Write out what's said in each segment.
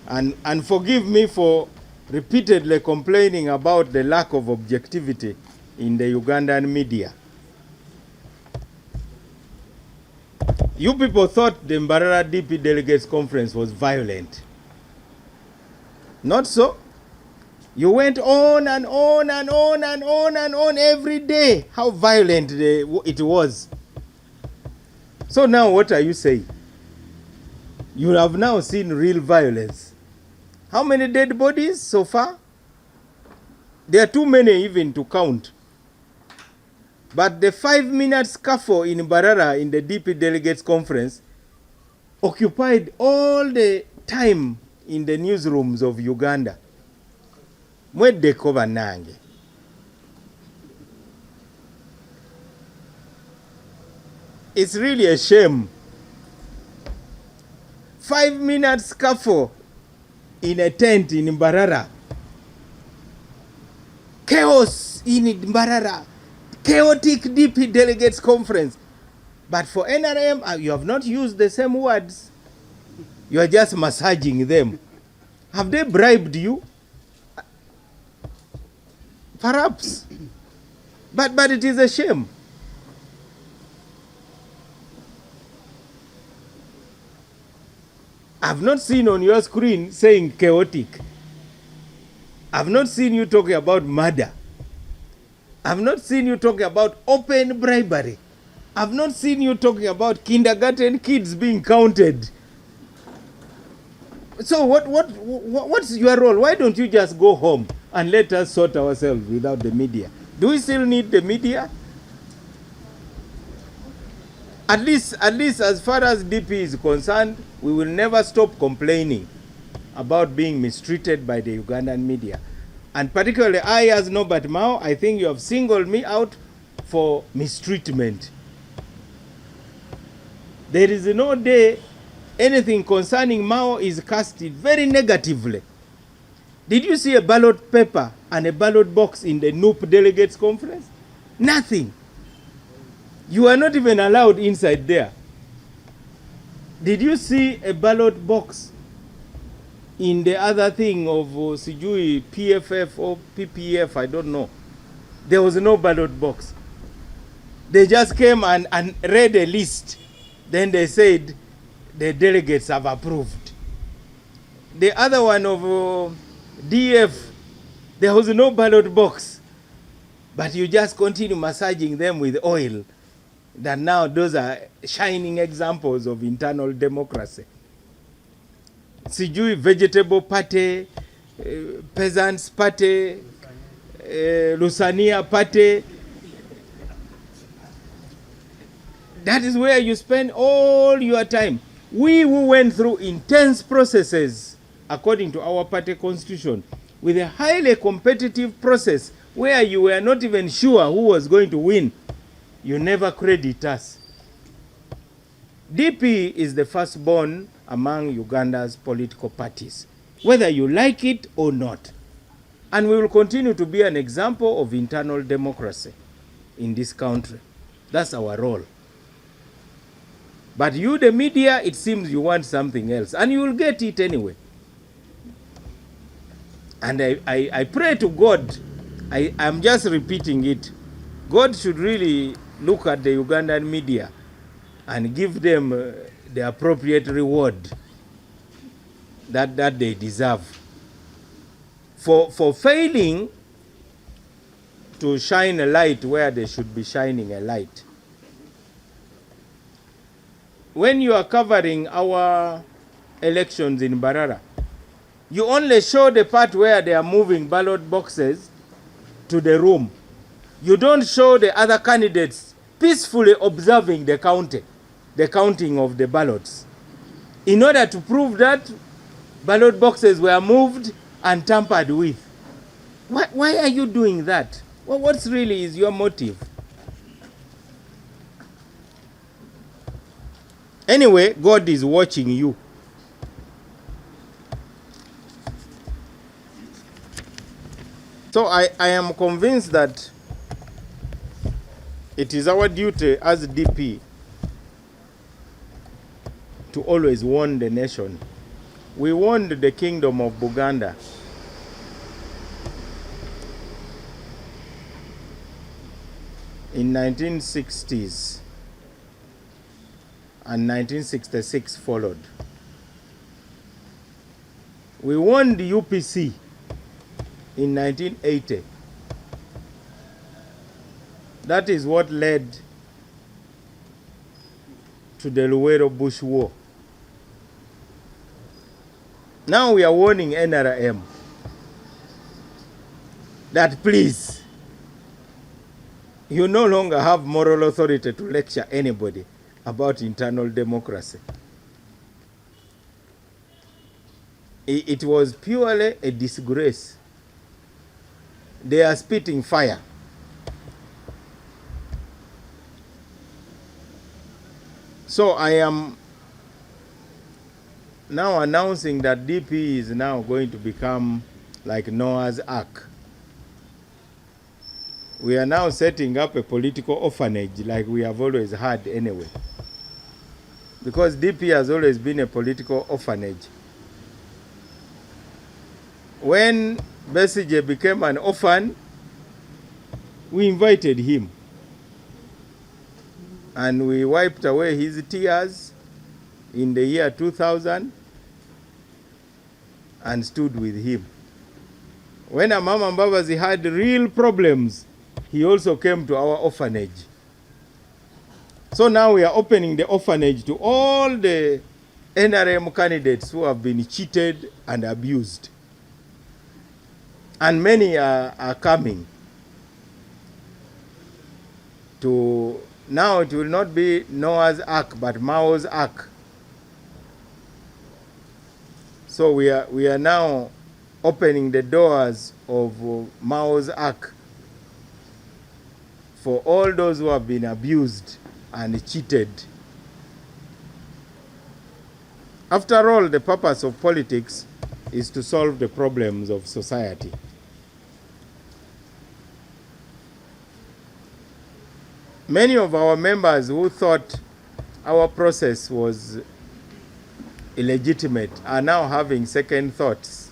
And forgive me for repeatedly complaining about the lack of objectivity in the Ugandan media. You people thought the Mbarara DP Delegates Conference was violent. Not so. You went on and on and on and on and on every day, how violent it was. So now what are you saying? You have now seen real violence. How many dead bodies so far? There are too many even to count. But the 5-minute scuffle in Mbarara in the DP Delegates Conference occupied all the time in the newsrooms of Uganda. Mwedeko nange. It's really a shame. 5-minute scuffle in a tent in Mbarara. Chaos in Mbarara. Chaotic DP Delegates Conference. But for NRM, you have not used the same words. You are just massaging them. Have they bribed you? Perhaps. But it is a shame. I've not seen on your screen saying chaotic. I've not seen you talking about murder. I've not seen you talking about open bribery. I've not seen you talking about kindergarten kids being counted. So what's your role? Why don't you just go home and let us sort ourselves without the media? Do we still need the media? At least as far as DP is concerned, we will never stop complaining about being mistreated by the Ugandan media. And particularly I, as Norbert Mao, I think you have singled me out for mistreatment. There is no day anything concerning Mao is casted very negatively. Did you see a ballot paper and a ballot box in the NUP Delegates Conference? Nothing. You are not even allowed inside there. Did you see a ballot box in the other thing of Sijui PFF or PPF? I don't know. There was no ballot box. They just came and read a list. Then they said the delegates have approved. The other one of DF, there was no ballot box. But you just continue massaging them with oil. That now those are shining examples of internal democracy. Sijui Vegetable Party, Peasants Party, Lusania Party. That is where you spend all your time. We who went through intense processes, according to our party constitution, with a highly competitive process where you were not even sure who was going to win, you never credit us. DP is the firstborn among Uganda's political parties, whether you like it or not. And we will continue to be an example of internal democracy in this country. That's our role. But you, the media, it seems you want something else, and you will get it anyway. And I pray to God, I'm just repeating it, God should really look at the Ugandan media and give them the appropriate reward that they deserve for failing to shine a light where they should be shining a light. When you are covering our elections in Mbarara, you only show the part where they are moving ballot boxes to the room. You don't show the other candidates peacefully observing the counting of the ballots. In order to prove that ballot boxes were moved and tampered with. Why are you doing that? Well, what really is your motive? Anyway, God is watching you. So I am convinced that it is our duty as DP to always warn the nation We warned the kingdom of Buganda in 1960s, and 1966 followed. We won the UPC in 1980. That is what led to the Luwero Bush War. Now we are warning NRM that please, you no longer have moral authority to lecture anybody about internal democracy. It was purely a disgrace. They are spitting fire. So I am now announcing that DP is now going to become like Noah's Ark. We are now setting up a political orphanage like we have always had anyway. Because DP has always been a political orphanage. When Besigye became an orphan, we invited him. And we wiped away his tears in the year 2000 and stood with him. When Amama Mbabazi had real problems, he also came to our orphanage. So now we are opening the orphanage to all the NRM candidates who have been cheated and abused. And many are coming to, now it will not be Noah's Ark, but Mao's Ark. So we are now opening the doors of Mao's Ark for all those who have been abused and cheated. After all, the purpose of politics is to solve the problems of society. Many of our members who thought our process was illegitimate are now having second thoughts.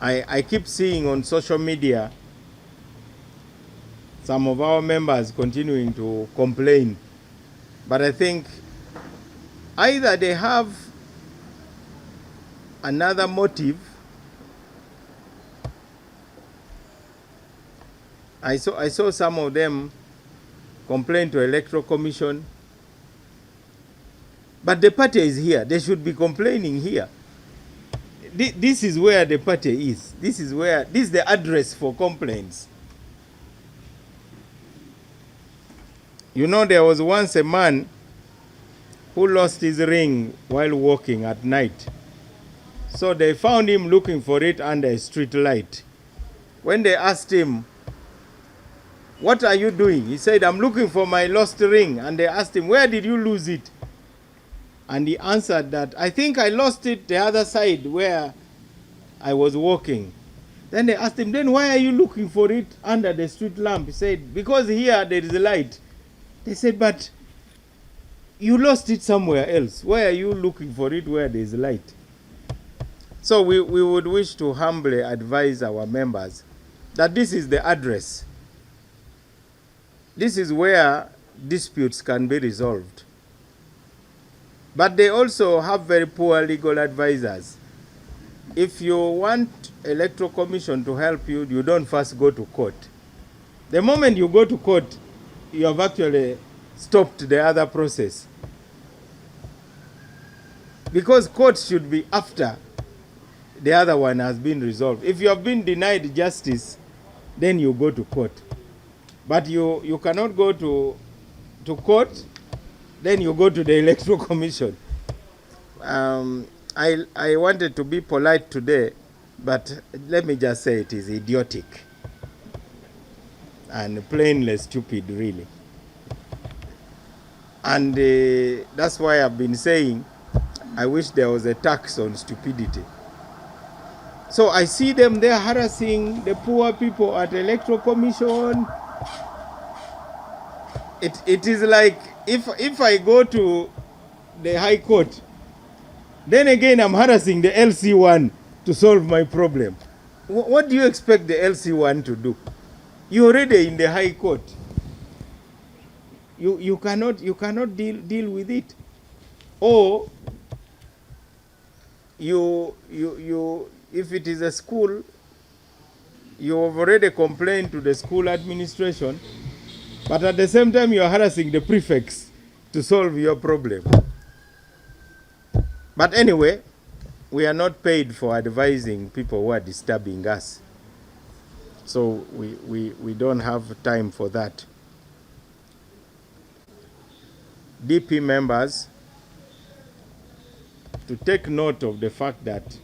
I keep seeing on social media some of our members continuing to complain, but I think either they have another motive. I saw some of them complain to Electoral Commission, but the party is here. They should be complaining here. This is where the party is. This is the address for complaints. You know, there was once a man who lost his ring while walking at night. So they found him looking for it under a street light. When they asked him, "What are you doing?" he said, "I'm looking for my lost ring." And they asked him, "Where did you lose it?" And he answered that, "I think I lost it the other side where I was walking." Then they asked him, "Then why are you looking for it under the street lamp?" He said, "Because here there is a light." They said, "But you lost it somewhere else. Why are you looking for it where there is light?" So we would wish to humbly advise our members that this is the address. This is where disputes can be resolved. But they also have very poor legal advisors. If you want Electoral Commission to help you, you don't first go to court. The moment you go to court, you have actually stopped the other process. Because court should be after the other one has been resolved. If you have been denied justice, then you go to court. But you cannot go to court, then you go to the Electoral Commission. I wanted to be polite today, but let me just say it is idiotic and plainly stupid, really. And that's why I've been saying I wish there was a tax on stupidity. So I see them there harassing the poor people at the Electoral Commission. It is like if I go to the High Court. Then again, I'm harassing the LC1 to solve my problem. What do you expect the LC1 to do? You're already in the High Court. You cannot deal with it. Or if it is a school, you have already complained to the school administration, but at the same time you are harassing the prefects to solve your problem. But anyway, we are not paid for advising people who are disturbing us. So we don't have time for that. DP members, to take note of the fact that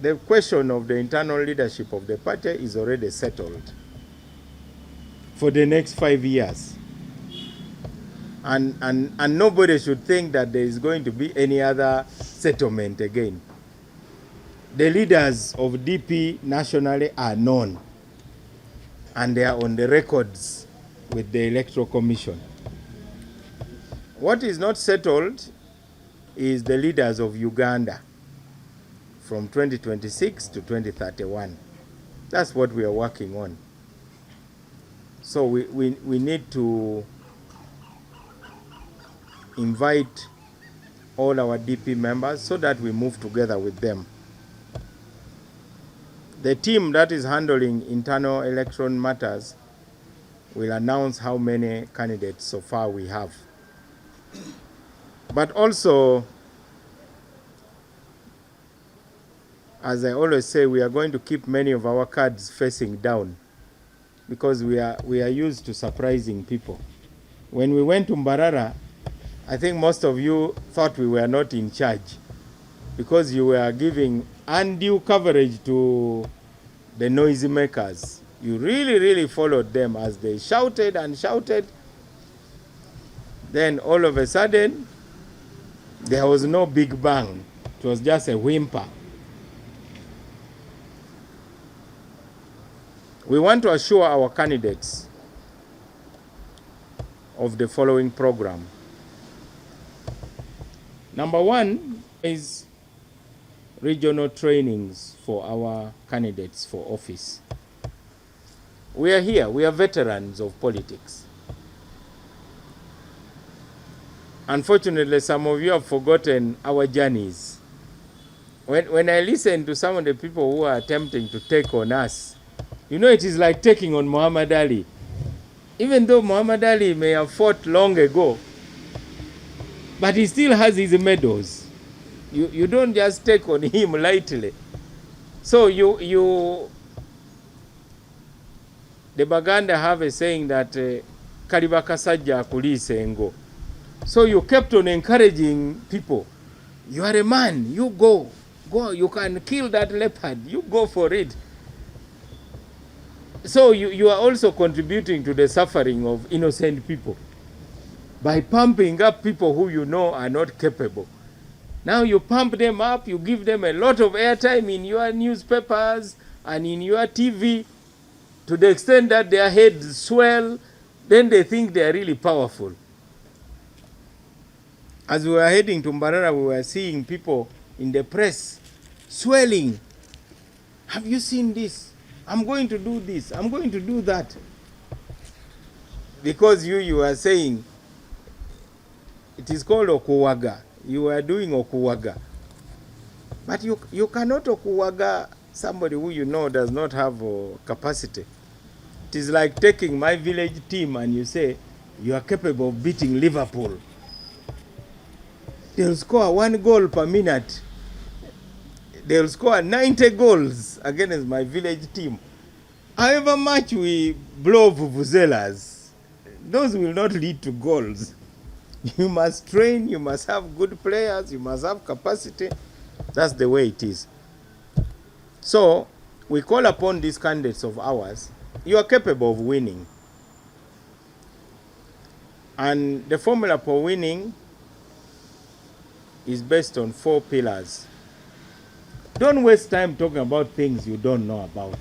the question of the internal leadership of the party is already settled for the next 5 years. And nobody should think that there is going to be any other settlement again. The leaders of DP nationally are known, and they are on the records with the Electoral Commission. What is not settled is the leaders of Uganda from 2026 to 2031. That's what we are working on. So we need to invite all our DP members so that we move together with them. The team that is handling internal election matters will announce how many candidates so far we have. But also, as I always say, we are going to keep many of our cards facing down because we are used to surprising people. When we went to Mbarara, I think most of you thought we were not in charge because you were giving undue coverage to the noisy makers. You really followed them as they shouted and shouted. Then all of a sudden, there was no big bang. It was just a whimper. We want to assure our candidates of the following program. Number one is regional trainings for our candidates for office. We are here, we are veterans of politics. Unfortunately, some of you have forgotten our journeys. When I listen to some of the people who are attempting to take on us, you know, it is like taking on Muhammad Ali. Even though Muhammad Ali may have fought long ago, but he still has his medals. You don't just take on him lightly. So the Baganda have a saying that Kaliba Kasajja Kulisengo. So you kept on encouraging people. You are a man, you go, you can kill that leopard, you go for it. So you are also contributing to the suffering of innocent people by pumping up people who you know are not capable. Now you pump them up, you give them a lot of airtime in your newspapers and in your TV to the extent that their heads swell, then they think they are really powerful. As we were heading to Mbarara, we were seeing people in the press swelling. Have you seen this? I'm going to do this. I'm going to do that. Because you are saying, it is called Okuwaga. You are doing Okuwaga. But you cannot Okuwaga somebody who you know does not have capacity. It is like taking my village team and you say, you are capable of beating Liverpool. They'll score 1 goal per minute. They'll score 90 goals against my village team. However much we blow vuvuzelas, those will not lead to goals. You must train, you must have good players, you must have capacity. That's the way it is. So, we call upon these candidates of ours. You are capable of winning. And the formula for winning is based on 4 pillars. Don't waste time talking about things you don't know about.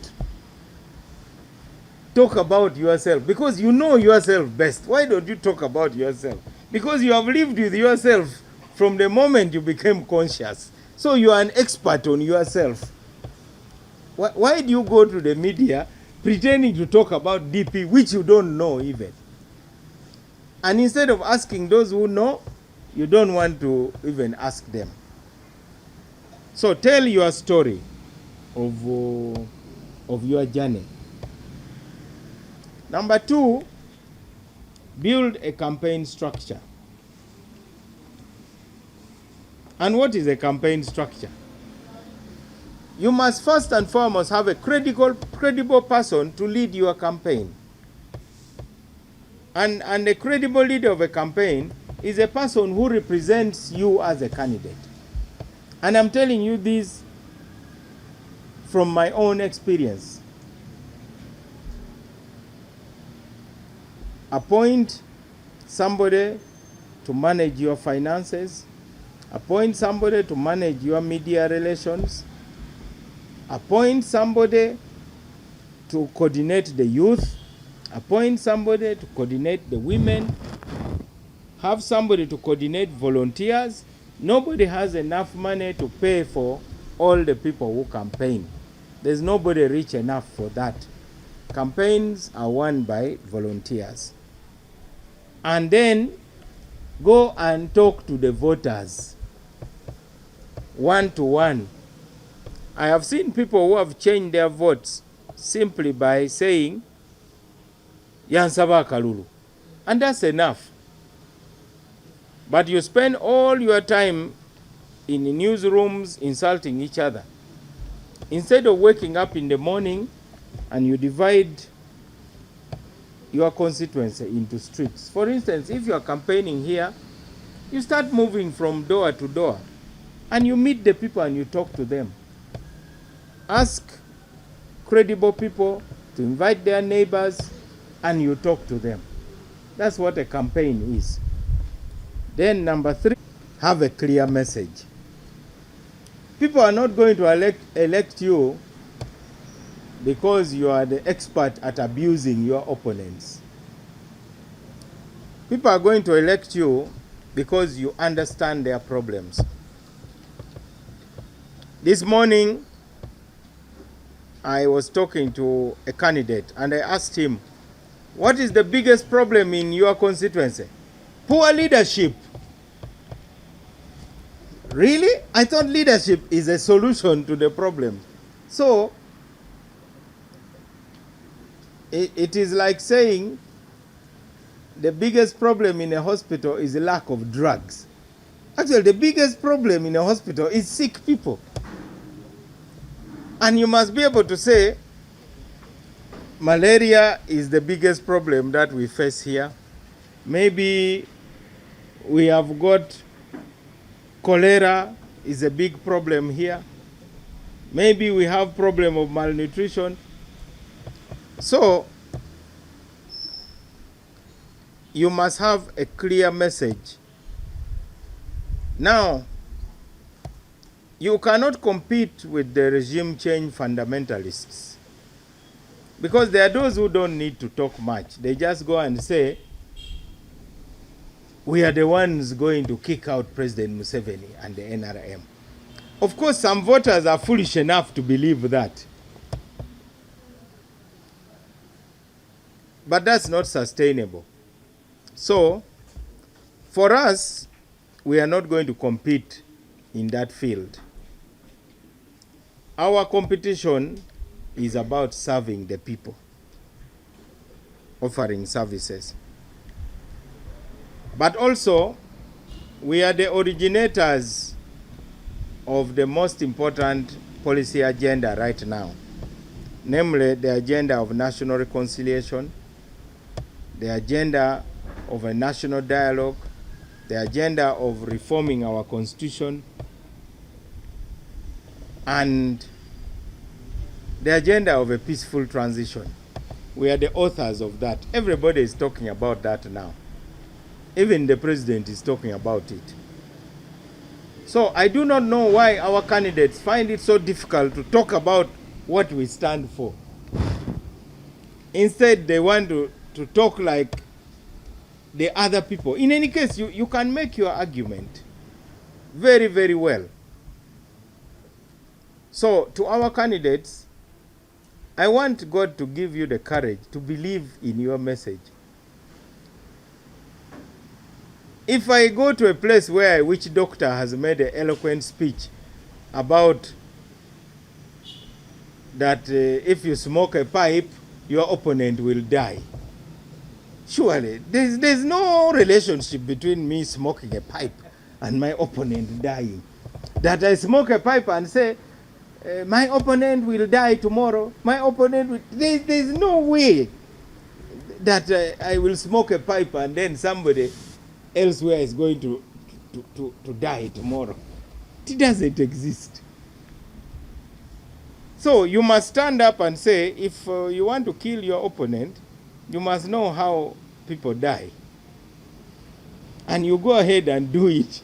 Talk about yourself because you know yourself best. Why don't you talk about yourself? Because you have lived with yourself from the moment you became conscious. So you are an expert on yourself. Why do you go to the media pretending to talk about DP, which you don't know even? And instead of asking those who know, you don't want to even ask them. So tell your story of your journey. Number 2, build a campaign structure. And what is a campaign structure? You must first and foremost have a credible person to lead your campaign. And a credible leader of a campaign is a person who represents you as a candidate. And I'm telling you this from my own experience. Appoint somebody to manage your finances. Appoint somebody to manage your media relations. Appoint somebody to coordinate the youth. Appoint somebody to coordinate the women. Have somebody to coordinate volunteers. Nobody has enough money to pay for all the people who campaign. There's nobody rich enough for that. Campaigns are won by volunteers. And then go and talk to the voters one-to-one. I have seen people who have changed their votes simply by saying, Yansaba Kalulu. And that's enough. But you spend all your time in the newsrooms insulting each other. Instead of waking up in the morning and you divide your constituency into streets. For instance, if you are campaigning here, you start moving from door to door and you meet the people and you talk to them. Ask credible people to invite their neighbors and you talk to them. That's what a campaign is. Then number 3, have a clear message. People are not going to elect you because you are the expert at abusing your opponents. People are going to elect you because you understand their problems. This morning, I was talking to a candidate and I asked him, what is the biggest problem in your constituency? Poor leadership. Really? I thought leadership is a solution to the problem. So, it is like saying the biggest problem in a hospital is the lack of drugs. Actually, the biggest problem in a hospital is sick people. And you must be able to say, malaria is the biggest problem that we face here. Maybe we have got cholera is a big problem here. Maybe we have problem of malnutrition. So, you must have a clear message. Now, you cannot compete with the regime change fundamentalists because there are those who don't need to talk much. They just go and say, we are the ones going to kick out President Museveni and the NRM. Of course, some voters are foolish enough to believe that. But that's not sustainable. So, for us, we are not going to compete in that field. Our competition is about serving the people, offering services. But also, we are the originators of the most important policy agenda right now, namely the agenda of national reconciliation, the agenda of a national dialogue, the agenda of reforming our constitution, and the agenda of a peaceful transition. We are the authors of that. Everybody is talking about that now. Even the president is talking about it. So I do not know why our candidates find it so difficult to talk about what we stand for. Instead, they want to talk like the other people. In any case, you can make your argument. very, very well. So to our candidates, I want God to give you the courage to believe in your message. If I go to a place where a witch doctor has made an eloquent speech about that if you smoke a pipe, your opponent will die. Surely, there's no relationship between me smoking a pipe and my opponent dying. That I smoke a pipe and say, my opponent will die tomorrow. My opponent will... There's no way that I will smoke a pipe and then somebody elsewhere is going to die tomorrow. It doesn't exist. So you must stand up and say, if you want to kill your opponent, you must know how people die. And you go ahead and do it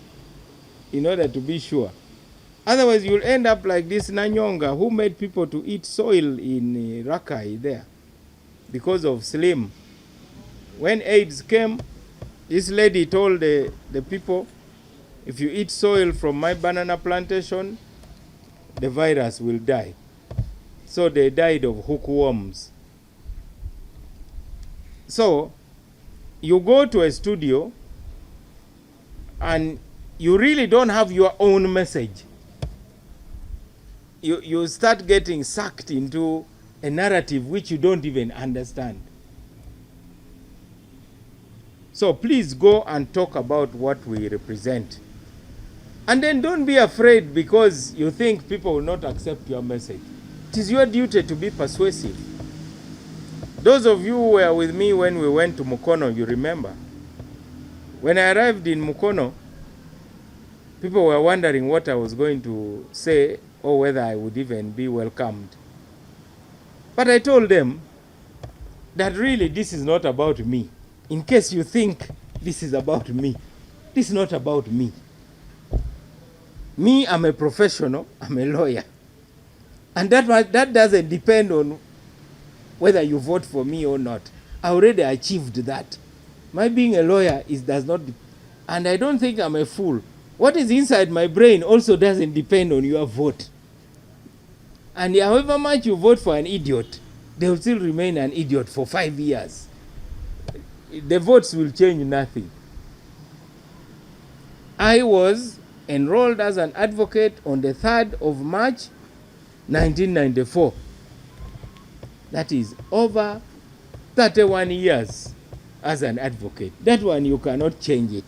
in order to be sure. Otherwise, you'll end up like this Nanyonga who made people to eat soil in Rakai there because of Slim. When AIDS came, this lady told the people, if you eat soil from my banana plantation, the virus will die. So they died of hookworms. So you go to a studio and you really don't have your own message. You start getting sucked into a narrative which you don't even understand. So please go and talk about what we represent. And then don't be afraid because you think people will not accept your message. It is your duty to be persuasive. Those of you who were with me when we went to Mukono, you remember. When I arrived in Mukono, people were wondering what I was going to say or whether I would even be welcomed. But I told them that really this is not about me. In case you think this is about me, this is not about me. Me, I'm a professional, I'm a lawyer. And that doesn't depend on whether you vote for me or not. I already achieved that. My being a lawyer does not, and I don't think I'm a fool. What is inside my brain also doesn't depend on your vote. And however much you vote for an idiot, they will still remain an idiot for 5 years. The votes will change nothing. I was enrolled as an advocate on the 3rd of March, 1994. That is over 31 years as an advocate. That one you cannot change it.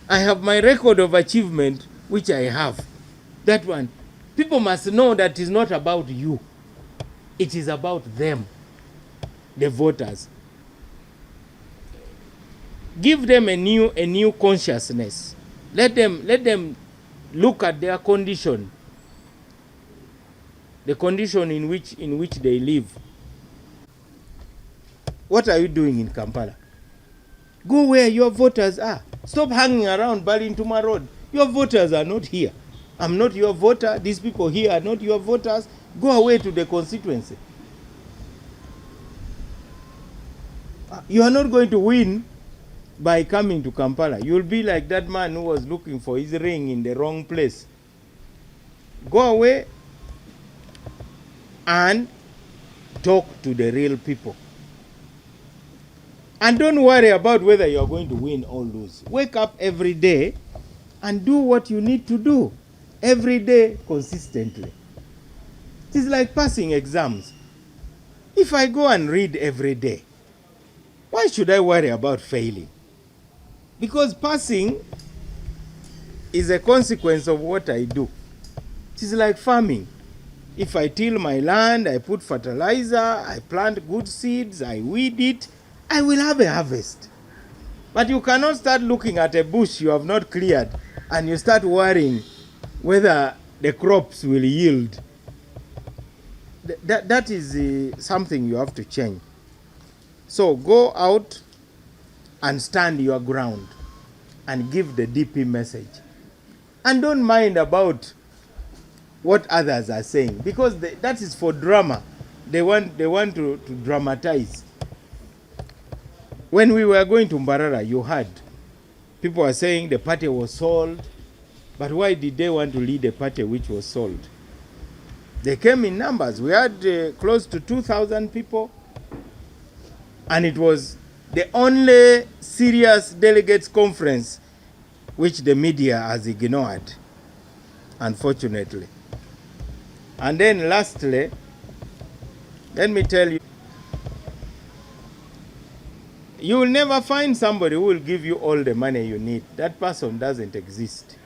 I have my record of achievement, which I have. That one, people must know that it is not about you. It is about them, the voters. Give them a new consciousness. Let them look at their condition, the condition in which they live. What are you doing in Kampala? Go where your voters are. Stop hanging around Balintuma Road. Your voters are not here. I'm not your voter. These people here are not your voters. Go away to the constituency. You are not going to win by coming to Kampala. You'll be like that man who was looking for his ring in the wrong place. Go away and talk to the real people. And don't worry about whether you're going to win or lose. Wake up every day and do what you need to do. Every day, consistently. It is like passing exams. If I go and read every day, why should I worry about failing? Because passing is a consequence of what I do. It is like farming. If I till my land, I put fertilizer, I plant good seeds, I weed it, I will have a harvest. But you cannot start looking at a bush you have not cleared and you start worrying whether the crops will yield. That is something you have to change. So go out and stand your ground and give the DP message. And don't mind about what others are saying, because that is for drama. They want to dramatize. When we were going to Mbarara, you heard people were saying the party was sold, But why did they want to lead a party which was sold? They came in numbers. We had close to 2,000 people, and it was the only serious delegates conference which the media has ignored, unfortunately. And then lastly, let me tell you, you will never find somebody who will give you all the money you need. That person doesn't exist.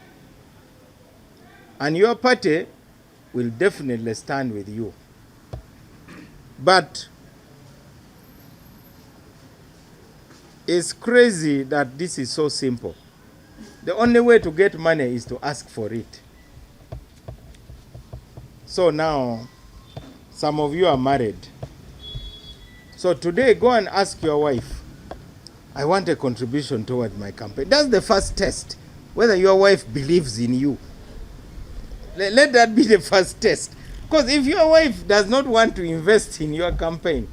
And your party will definitely stand with you. But it's crazy that this is so simple. The only way to get money is to ask for it. So now, some of you are married. So today, go and ask your wife, I want a contribution toward my campaign. That's the first test, whether your wife believes in you. Let that be the first test. Because if your wife does not want to invest in your campaign,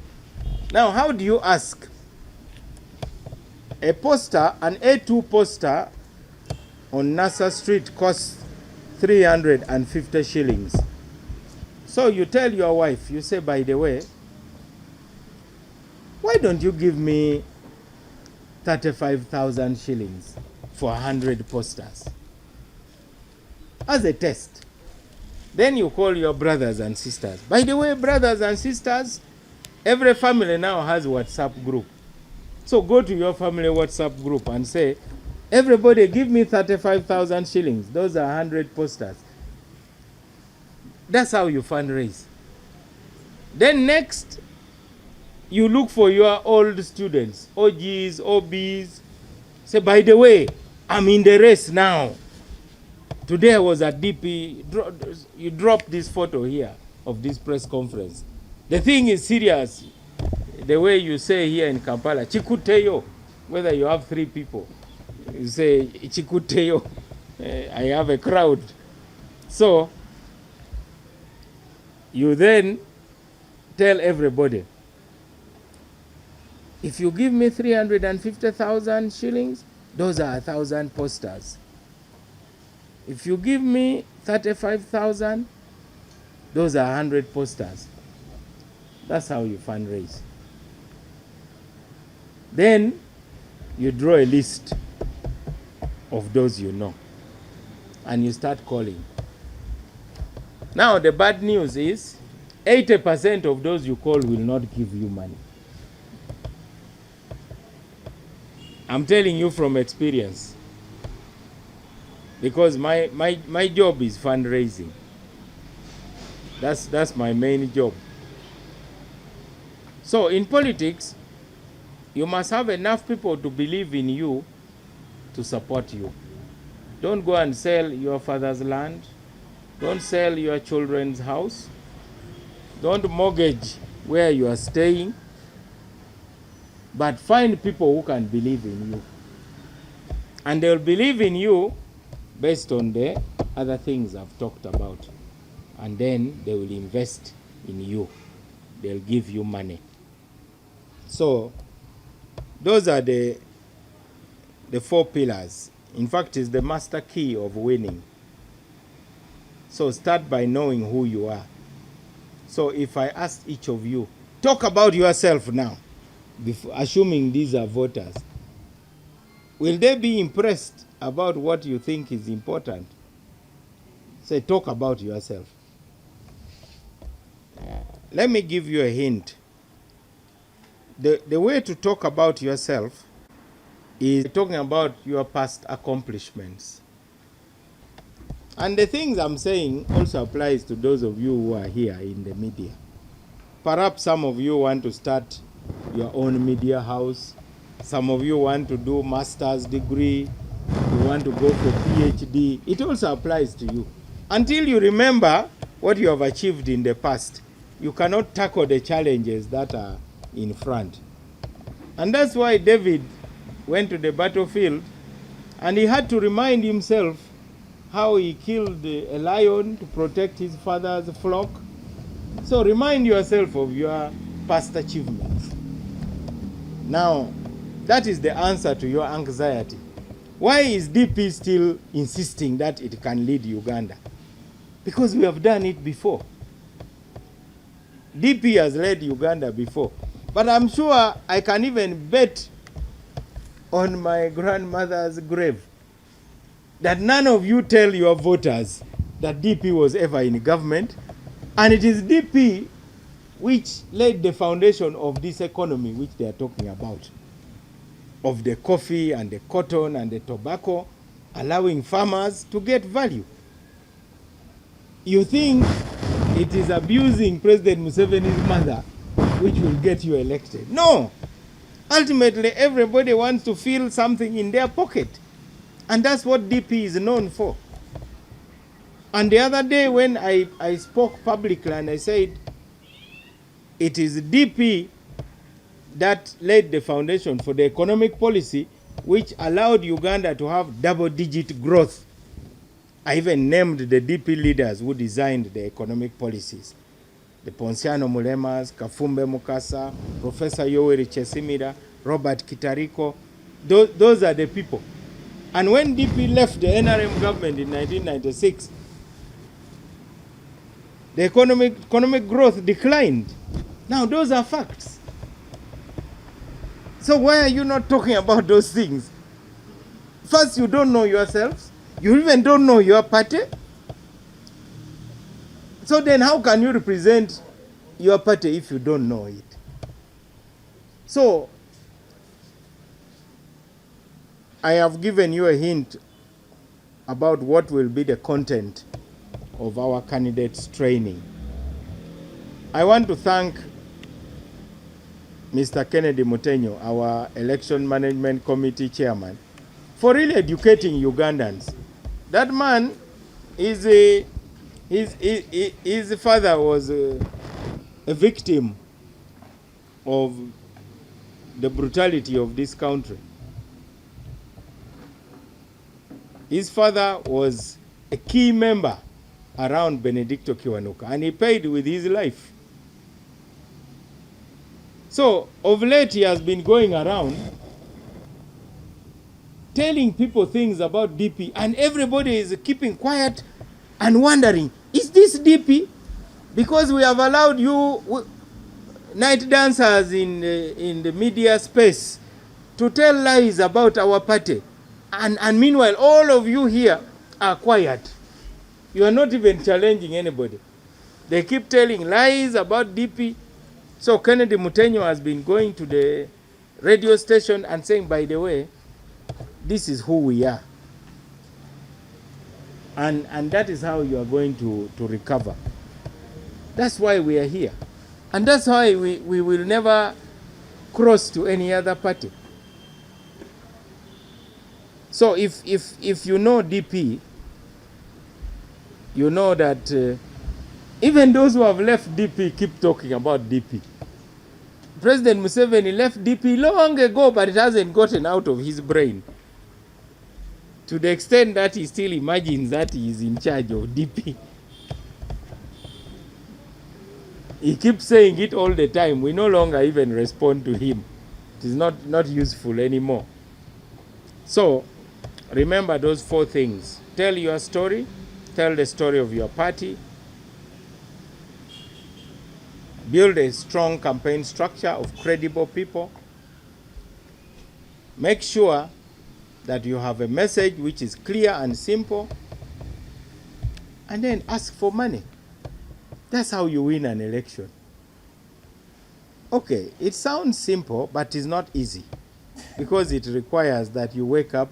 now how do you ask? A poster, an A2 poster on Nassau Street costs 350 shillings. So you tell your wife, you say, by the way, why don't you give me 35,000 shillings for 100 posters as a test? Then you call your brothers and sisters. By the way, brothers and sisters, every family now has a WhatsApp group. So go to your family WhatsApp group and say, everybody give me 35,000 shillings. Those are 100 posters. That's how you fundraise. Then next, you look for your old students, OGs, OBs. Say, by the way, I'm in the race now. Today I was at DP. You drop this photo here of this press conference. The thing is serious. The way you say here in Kampala, Chikuteyo, whether you have 3 people, you say Chikuteyo, I have a crowd. So you then tell everybody, if you give me 350,000 shillings, those are 1,000 posters. If you give me 35,000, those are 100 posters. That's how you fundraise. Then you draw a list of those you know, and you start calling. Now the bad news is 80% of those you call will not give you money. I'm telling you from experience, because my job is fundraising. That's my main job. So in politics, you must have enough people to believe in you to support you. Don't go and sell your father's land. Don't sell your children's house. Don't mortgage where you are staying. But find people who can believe in you. And they'll believe in you based on the other things I've talked about. And then they will invest in you. They'll give you money. So those are the 4 pillars. In fact, it's the master key of winning. So start by knowing who you are. So if I ask each of you, talk about yourself now, assuming these are voters, will they be impressed about what you think is important? Say, talk about yourself. Let me give you a hint. The way to talk about yourself is talking about your past accomplishments. And the things I'm saying also applies to those of you who are here in the media. Perhaps some of you want to start your own media house. Some of you want to do master's degree. You want to go for PhD. It also applies to you. Until you remember what you have achieved in the past, you cannot tackle the challenges that are in front. And that's why David went to the battlefield and he had to remind himself how he killed a lion to protect his father's flock. So remind yourself of your past achievements. Now, that is the answer to your anxiety. Why is DP still insisting that it can lead Uganda? Because we have done it before. DP has led Uganda before. But I'm sure I can even bet on my grandmother's grave that none of you tell your voters that DP was ever in government, and it is DP which laid the foundation of this economy which they are talking about, of the coffee and the cotton and the tobacco, allowing farmers to get value. You think it is abusing President Museveni's mother which will get you elected? No. Ultimately, everybody wants to feel something in their pocket. And that's what DP is known for. And the other day when I spoke publicly and I said, it is DP that laid the foundation for the economic policy which allowed Uganda to have double-digit growth. I even named the DP leaders who designed the economic policies. The Ponciano Mulemas, Kafumbe Mukasa, Professor Yoweri Chesimira, Robert Kitariko. Those are the people. And when DP left the NRM government in 1996, the economic growth declined. Now, those are facts. So why are you not talking about those things? First, you don't know yourselves. You even don't know your party. So then how can you represent your party if you don't know it? So, I have given you a hint about what will be the content of our candidates' training. I want to thank Mr. Kennedy Mutenyo, our Election Management Committee Chairman, for really educating Ugandans. That man is his father was a victim of the brutality of this country. His father was a key member around Benedicto Kiwanuka, and he paid with his life. So, of late, he has been going around telling people things about DP, and everybody is keeping quiet and wondering, is this DP? Because we have allowed you night dancers in the media space to tell lies about our party. And meanwhile, all of you here are quiet. You are not even challenging anybody. They keep telling lies about DP. So Kennedy Mutenyo has been going to the radio station and saying, by the way, this is who we are. And that is how you are going to recover. That's why we are here. And that's why we will never cross to any other party. So if you know DP, you know that even those who have left DP keep talking about DP. President Museveni left DP long ago, but it hasn't gotten out of his brain. To the extent that he still imagines that he is in charge of DP. He keeps saying it all the time. We no longer even respond to him. It is not useful anymore. So, remember those 4 things. Tell your story. Tell the story of your party. Build a strong campaign structure of credible people. Make sure that you have a message which is clear and simple. And then ask for money. That's how you win an election. Okay, it sounds simple, but it's not easy. Because it requires that you wake up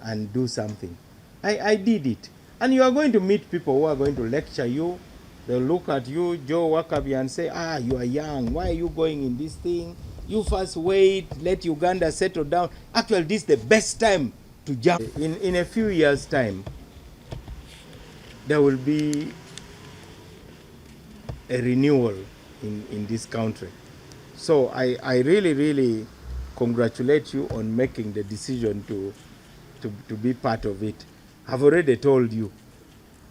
and do something. I did it. And you are going to meet people who are going to lecture you. They'll look at you, Joe Wakabi, and say, you are young. Why are you going in this thing? You first wait, let Uganda settle down. Actually, this is the best time to jump. In a few years' time, there will be a renewal in this country. So I really, really congratulate you on making the decision to be part of it. I've already told you.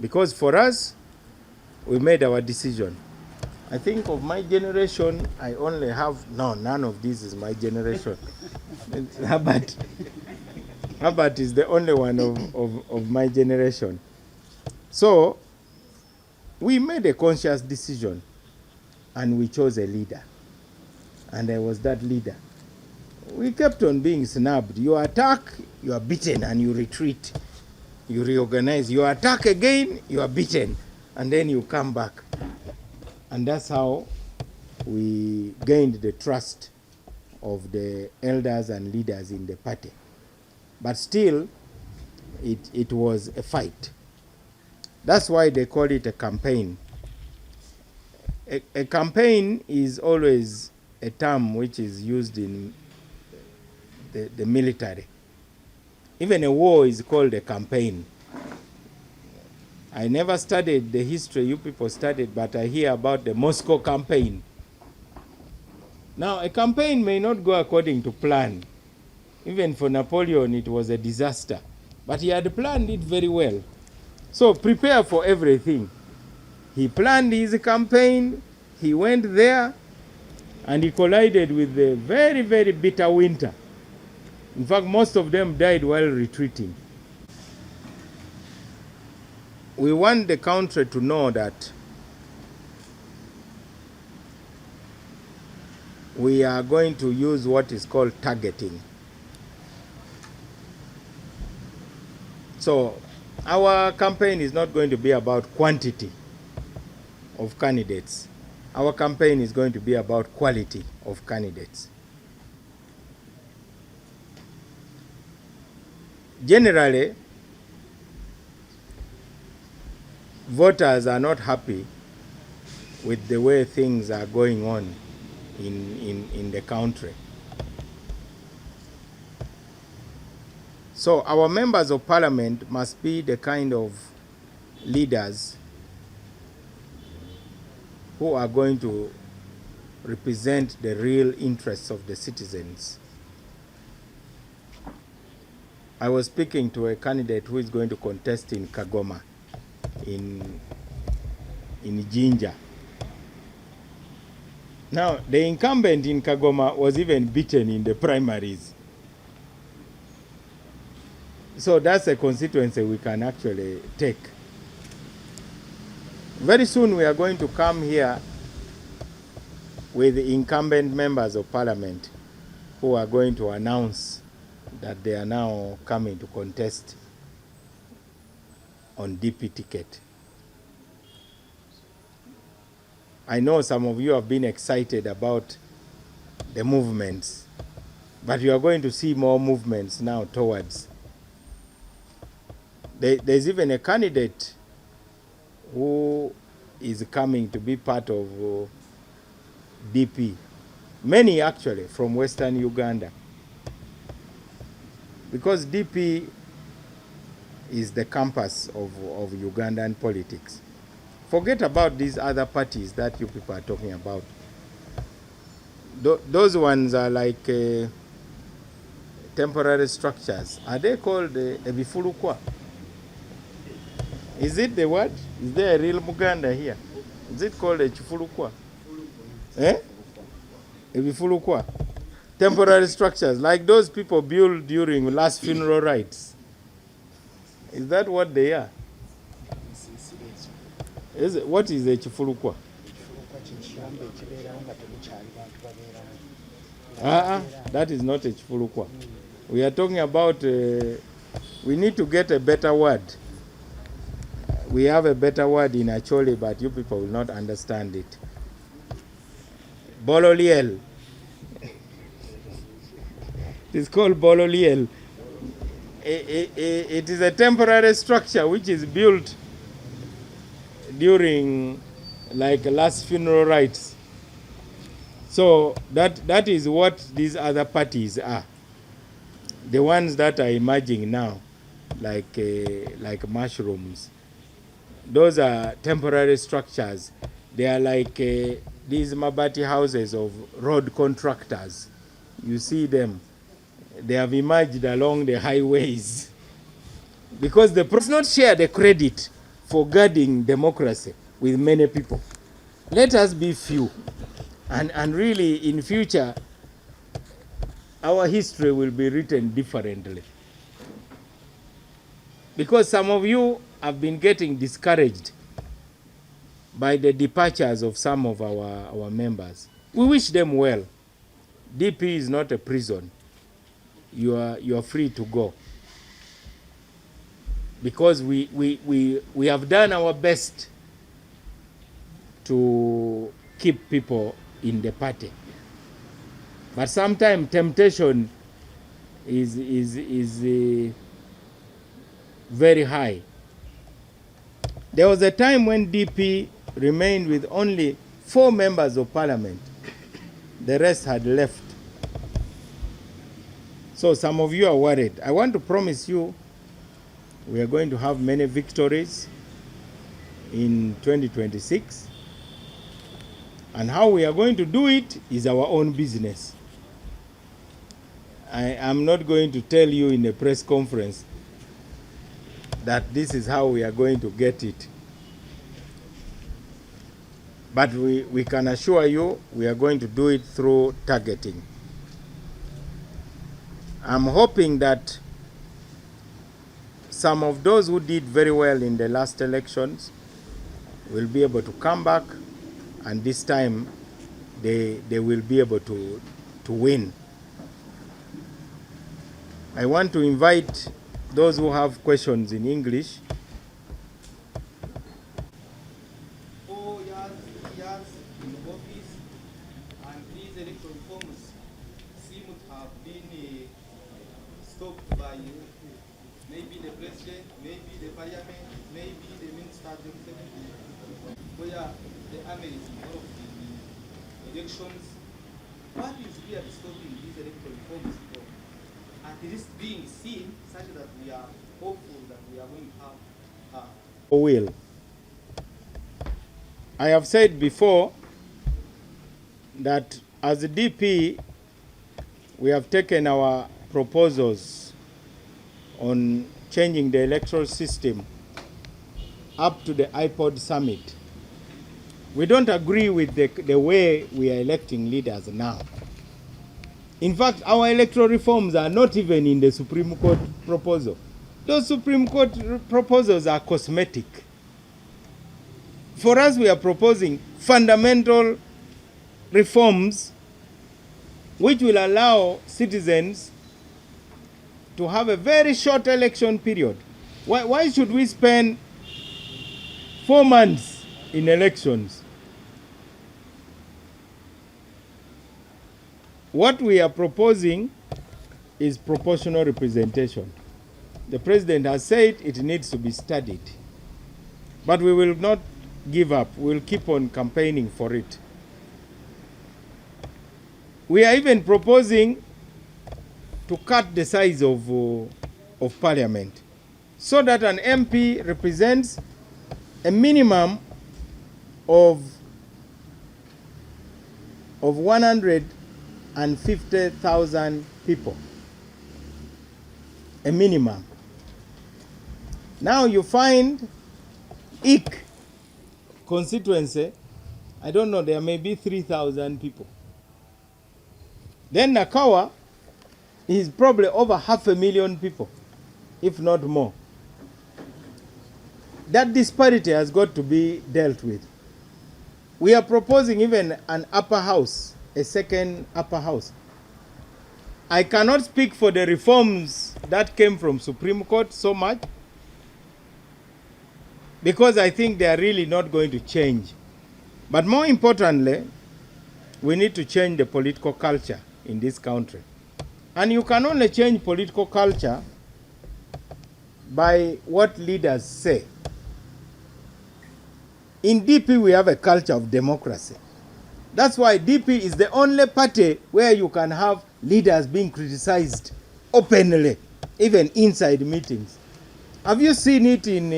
Because for us, we made our decision. I think of my generation, I only have, no, none of this is my generation. But Herbert is the only one of my generation. So we made a conscious decision and we chose a leader. And I was that leader. We kept on being snubbed. You attack, you are beaten and you retreat. You reorganize. You attack again, you are beaten. And then you come back. And that's how we gained the trust of the elders and leaders in the party. But still, it was a fight. That's why they call it a campaign. A campaign is always a term which is used in the military. Even a war is called a campaign. I never studied the history you people studied, but I hear about the Moscow campaign. Now, a campaign may not go according to plan. Even for Napoleon, it was a disaster. But he had planned it very well. So prepare for everything. He planned his campaign, he went there, and he collided with a very, very bitter winter. In fact, most of them died while retreating. We want the country to know that we are going to use what is called targeting. So our campaign is not going to be about quantity of candidates. Our campaign is going to be about quality of candidates. Generally, voters are not happy with the way things are going on in the country. So our members of parliament must be the kind of leaders who are going to represent the real interests of the citizens. I was speaking to a candidate who is going to contest in Kagoma, in Jinja. Now, the incumbent in Kagoma was even beaten in the primaries. So that's a constituency we can actually take. Very soon we are going to come here with the incumbent members of parliament who are going to announce that they are now coming to contest on DP ticket. I know some of you have been excited about the movements, but you are going to see more movements now towards. There's even a candidate who is coming to be part of DP. Many actually from Western Uganda. Because DP is the campus of Ugandan politics. Forget about these other parties that you people are talking about. Those ones are like temporary structures. Are they called ebifulukwa? Is it the what? Is there a real Muganda here? Is it called a chifulukwa? Eh? Ebifulukwa. Temporary structures, like those people built during last funeral rites. Is that what they are? What is a chifulukwa? That is not a chifulukwa. We are talking about, we need to get a better word. We have a better word in Acholi, but you people will not understand it. Bololiel. It is called Bololiel. It is a temporary structure which is built during like last funeral rites. So that is what these other parties are. The ones that are emerging now, like mushrooms. Those are temporary structures. They are like these Mabati houses of road contractors. You see them. They have emerged along the highways. Because the does not share the credit for guarding democracy with many people. Let us be few. And really, in future, our history will be written differently. because some of you have been getting discouraged by the departures of some of our members. We wish them well. DP is not a prison. You are free to go. Because we have done our best to keep people in the party. But sometimes temptation is very high. There was a time when DP remained with only 4 members of parliament. The rest had left. So some of you are worried. I want to promise you we are going to have many victories in 2026. And how we are going to do it is our own business. I am not going to tell you in a press conference that this is how we are going to get it. But we can assure you we are going to do it through targeting. I'm hoping that some of those who did very well in the last elections will be able to come back, and this time they will be able to win. I want to invite those who have questions in English. 4 years in office, and these electoral reforms seem to have been stopped by maybe the president, maybe the parliament, maybe the ministers themselves, where the army is involved in the elections. What is really stopping these electoral reforms from at least being seen such that we are hopeful that we are going to have Will. I have said before that as a DP, we have taken our proposals on changing the electoral system up to the iPod summit. We don't agree with the way we are electing leaders now. In fact, our electoral reforms are not even in the Supreme Court proposal. Those Supreme Court proposals are cosmetic. For us, we are proposing fundamental reforms which will allow citizens to have a very short election period. Why should we spend 4 months in elections? What we are proposing is proportional representation. The president has said it needs to be studied. But we will not give up. We'll keep on campaigning for it. We are even proposing to cut the size of parliament so that an MP represents a minimum of 150,000 people. A minimum. Now you find IC constituency, I don't know, there may be 3,000 people. Then Nakawa is probably over 500,000 people, if not more. That disparity has got to be dealt with. We are proposing even an upper house, a second upper house. I cannot speak for the reforms that came from Supreme Court so much, because I think they are really not going to change. But more importantly, we need to change the political culture in this country. And you can only change political culture by what leaders say. In DP, we have a culture of democracy. That's why DP is the only party where you can have leaders being criticized openly, even inside meetings. Have you seen it in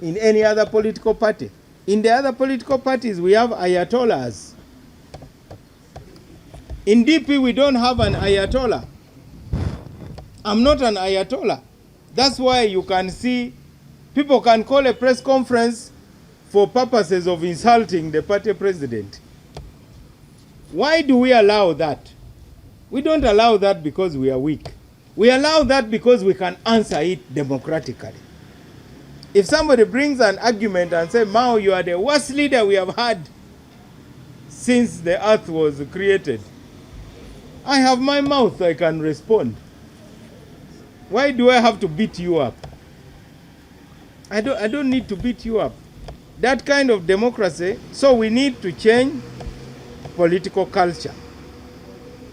any other political party? In the other political parties, we have ayatollahs. In DP, we don't have an ayatollah. I'm not an ayatollah. That's why you can see people can call a press conference for purposes of insulting the party president. Why do we allow that? We don't allow that because we are weak. We allow that because we can answer it democratically. If somebody brings an argument and say, Mao, you are the worst leader we have had since the earth was created, I have my mouth, I can respond. Why do I have to beat you up? I don't need to beat you up. That kind of democracy, so we need to change political culture.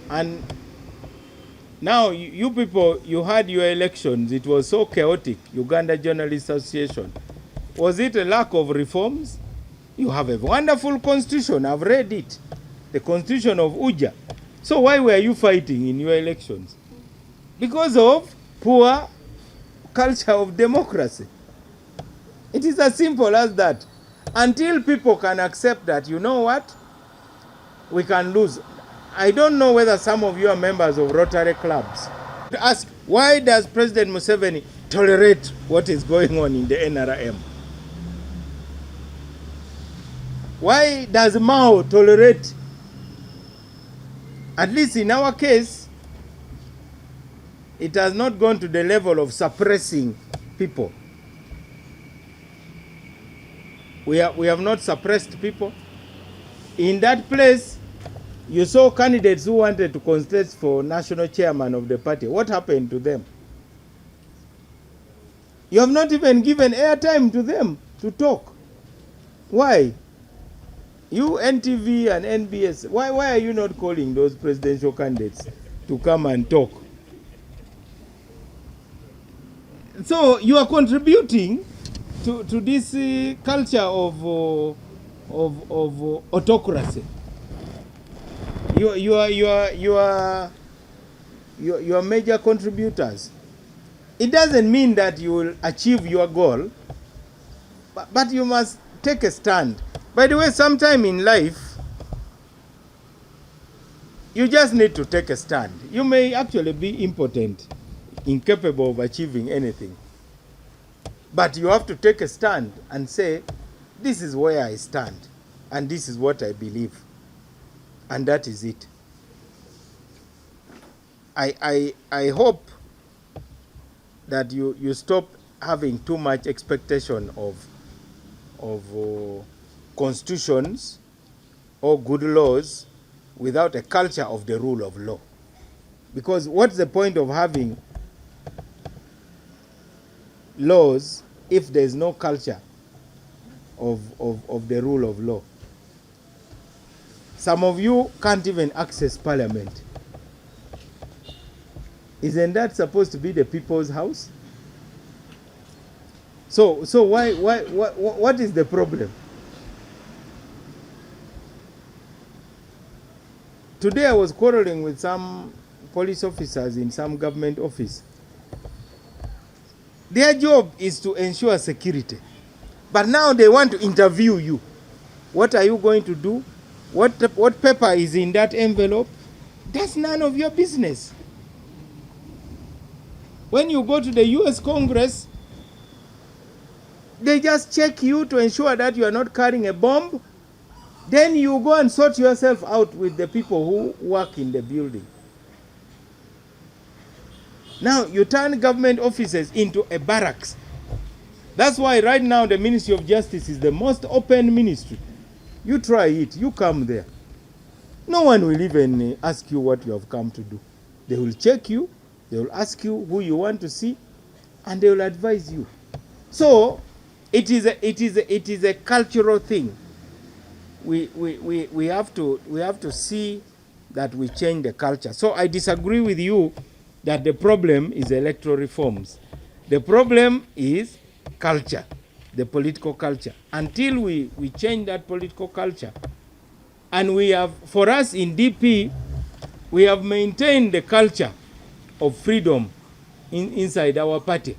And now you people, you had your elections, it was so chaotic, Uganda Journalists Association. Was it a lack of reforms? You have a wonderful constitution, I've read it. The constitution of Uja. So why were you fighting in your elections? Because of poor culture of democracy. It is as simple as that. Until people can accept that, you know what, we can lose. I don't know whether some of you are members of Rotary clubs. To ask, why does President Museveni tolerate what is going on in the NRM? Why does Mao tolerate? At least in our case, it has not gone to the level of suppressing people. We have not suppressed people. In that place, you saw candidates who wanted to contest for national chairman of the party. What happened to them? You have not even given airtime to them to talk. Why? You, NTV and NBS, why are you not calling those presidential candidates to come and talk? So you are contributing to this culture of autocracy. You are major contributors. It doesn't mean that you will achieve your goal, but you must take a stand. By the way, sometime in life, you just need to take a stand. You may actually be impotent, incapable of achieving anything. But you have to take a stand and say, this is where I stand, and this is what I believe. And that is it. I hope that you stop having too much expectation of constitutions or good laws without a culture of the rule of law. Because what's the point of having laws if there is no culture of the rule of law? Some of you can't even access parliament. Isn't that supposed to be the people's house? So what is the problem? Today I was quarreling with some police officers in some government office. Their job is to ensure security. But now they want to interview you. What are you going to do? What paper is in that envelope? That's none of your business. When you go to the US Congress, they just check you to ensure that you are not carrying a bomb. Then you go and sort yourself out with the people who work in the building. Now you turn government offices into a barracks. That's why right now the Ministry of Justice is the most open ministry. You try it, you come there. No one will even ask you what you have come to do. They will check you, they will ask you who you want to see, and they will advise you. So it is a cultural thing. We have to see that we change the culture. So I disagree with you that the problem is electoral reforms. The problem is culture, the political culture. Until we change that political culture, and we have, for us in DP, we have maintained the culture of freedom inside our party.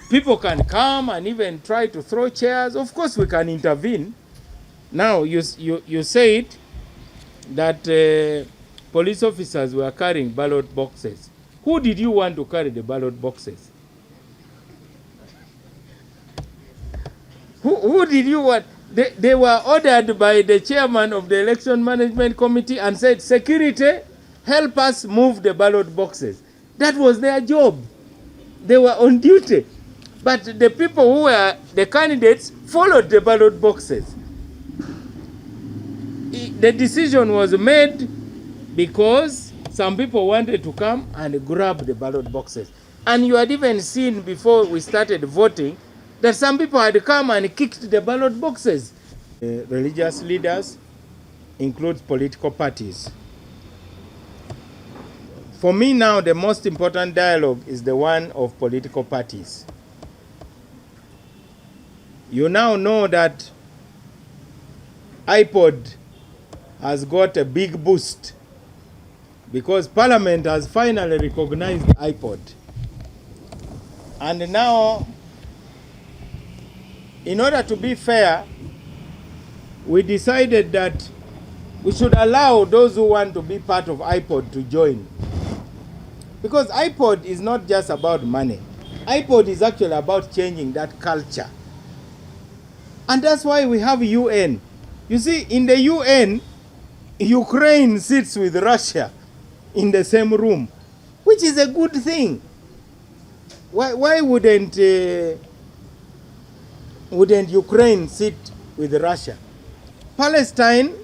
People can come and even try to throw chairs. Of course we can intervene. Now you said that police officers were carrying ballot boxes. Who did you want to carry the ballot boxes? Who did you want? They were ordered by the chairman of the election management committee and said, security, help us move the ballot boxes. That was their job. They were on duty. But the people who were the candidates followed the ballot boxes. The decision was made because some people wanted to come and grab the ballot boxes. And you had even seen before we started voting that some people had come and kicked the ballot boxes. Religious leaders include political parties. For me now, the most important dialogue is the one of political parties. You now know that iPod has got a big boost because Parliament has finally recognized iPod. And now, in order to be fair, we decided that we should allow those who want to be part of iPod to join. Because iPod is not just about money. iPod is actually about changing that culture. And that's why we have UN. You see, in the UN, Ukraine sits with Russia in the same room, which is a good thing. Why wouldn't Ukraine sit with Russia? Palestine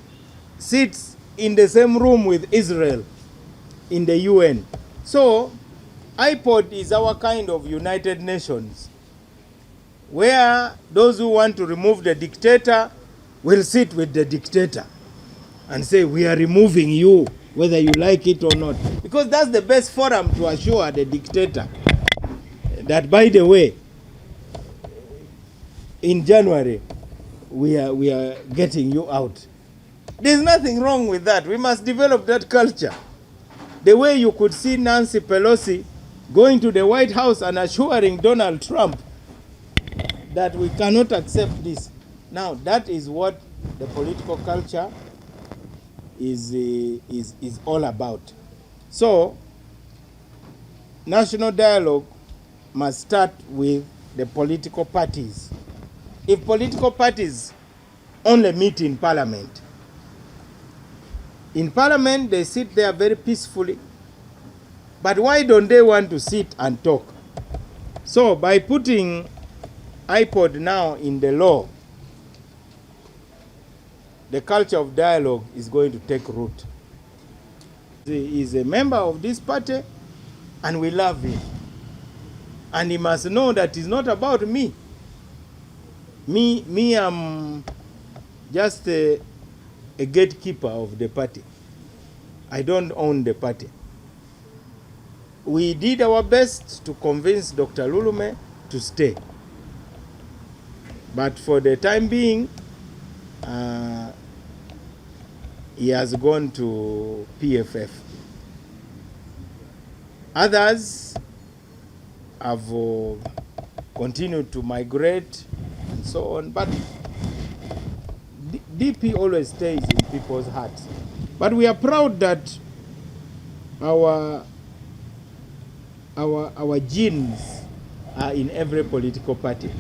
sits in the same room with Israel in the UN. So, iPod is our kind of United Nations, where those who want to remove the dictator will sit with the dictator and say, we are removing you, whether you like it or not. Because that's the best forum to assure the dictator that, by the way, in January, we are getting you out. There's nothing wrong with that. We must develop that culture. The way you could see Nancy Pelosi going to the White House and assuring Donald Trump that we cannot accept this. Now, that is what the political culture is all about. So, national dialogue must start with the political parties. If political parties only meet in Parliament they sit there very peacefully. But why don't they want to sit and talk? So by putting iPod now in the law, the culture of dialogue is going to take root. He is a member of this party and we love him. And he must know that it's not about me. Me, I'm just a gatekeeper of the party. I don't own the party. We did our best to convince Dr. Lulume to stay. But for the time being, he has gone to PFF. Others have continued to migrate and so on, but DP always stays in people's hearts. But we are proud that our genes are in every political party.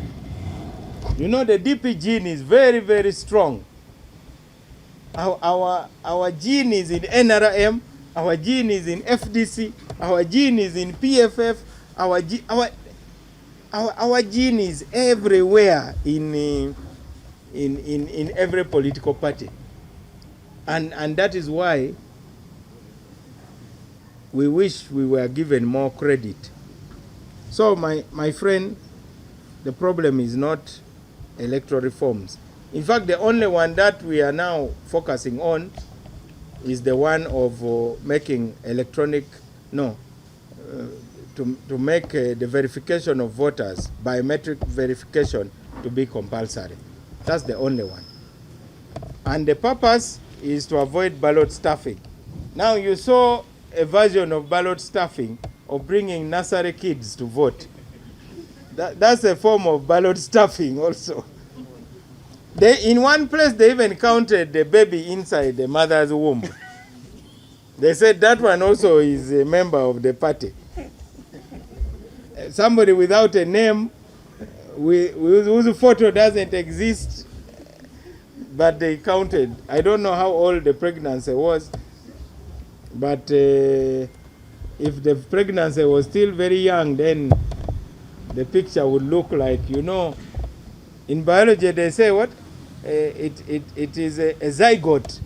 You know, the DP gene is very, very strong. Our gene is in NRM, our gene is in FDC, our gene is in PFF, our gene is everywhere in every political party. And that is why we wish we were given more credit. So my friend, the problem is not electoral reforms. In fact, the only one that we are now focusing on is the one of making electronic, to make the verification of voters, biometric verification, to be compulsory. That's the only one. And the purpose is to avoid ballot stuffing. Now you saw a version of ballot stuffing of bringing nursery kids to vote. That's a form of ballot stuffing also. In one place, they even counted the baby inside the mother's womb. They said that one also is a member of the party. Somebody without a name, whose photo doesn't exist, but they counted. I don't know how old the pregnancy was, but if the pregnancy was still very young, then the picture would look like, you know, in biology they say what? It is a zygote.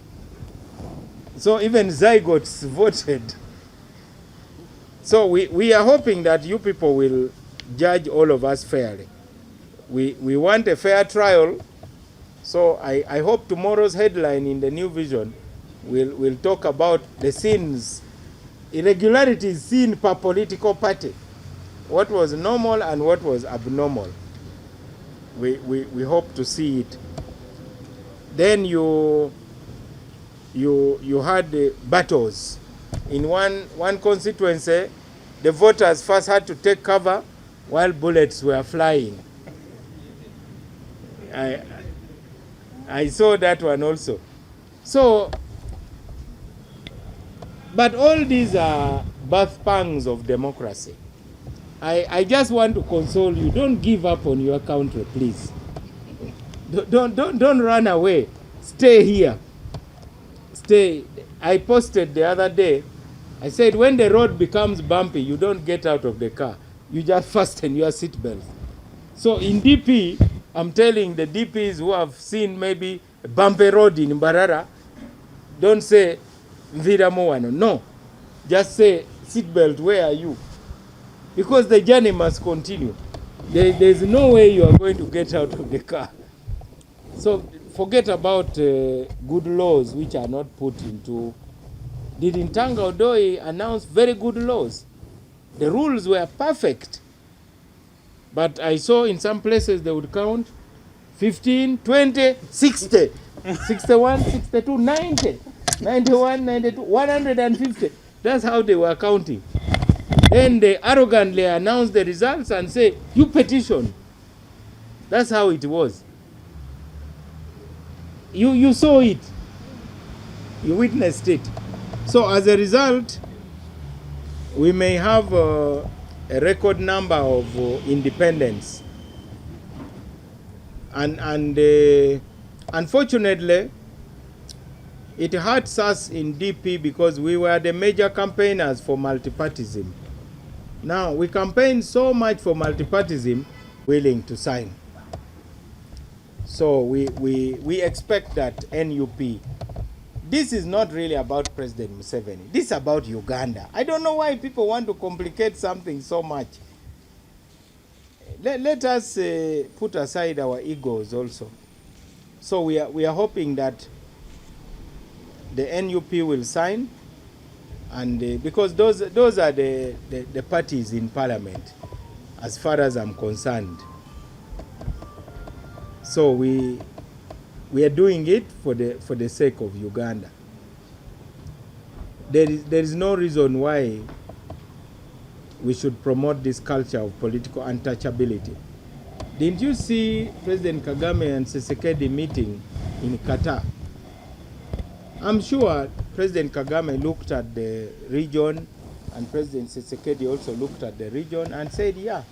So even zygotes voted. So we are hoping that you people will judge all of us fairly. We want a fair trial. So I hope tomorrow's headline in the New Vision will talk about the sins, irregularities seen per political party. What was normal and what was abnormal. We hope to see it. Then you had the battles. In one constituency, the voters first had to take cover while bullets were flying. I saw that one also. So, but all these are birth pangs of democracy. I just want to console you. Don't give up on your country, please. Don't run away. Stay here. Stay. I posted the other day, I said when the road becomes bumpy, you don't get out of the car. You just fasten your seatbelt. So in DP, I'm telling the DPs who have seen maybe a bumpy road in Mbarara, don't say Mvira Moano. No. Just say seatbelt, where are you? Because the journey must continue. There's no way you are going to get out of the car. So forget about good laws which are not put into. Did Ntanga Odoi announce very good laws? The rules were perfect. But I saw in some places they would count 15, 20, 60, 61, 62, 90, 91, 92, 150. That's how they were counting. Then they arrogantly announced the results and say, you petition. That's how it was. You saw it. You witnessed it. So as a result, we may have a record number of independents. And unfortunately, it hurts us in DP because we were the major campaigners for multipartyism. Now, we campaigned so much for multipartyism, willing to sign. So we expect that NUP, this is not really about President Museveni. This is about Uganda. I don't know why people want to complicate something so much. Let us put aside our egos also. So we are hoping that the NUP will sign, and because those are the parties in parliament, as far as I'm concerned. So we are doing it for the sake of Uganda. There is no reason why we should promote this culture of political untouchability. Didn't you see President Kagame and Tshisekedi meeting in Qatar? I'm sure President Kagame looked at the region and President Tshisekedi also looked at the region and said, yeah.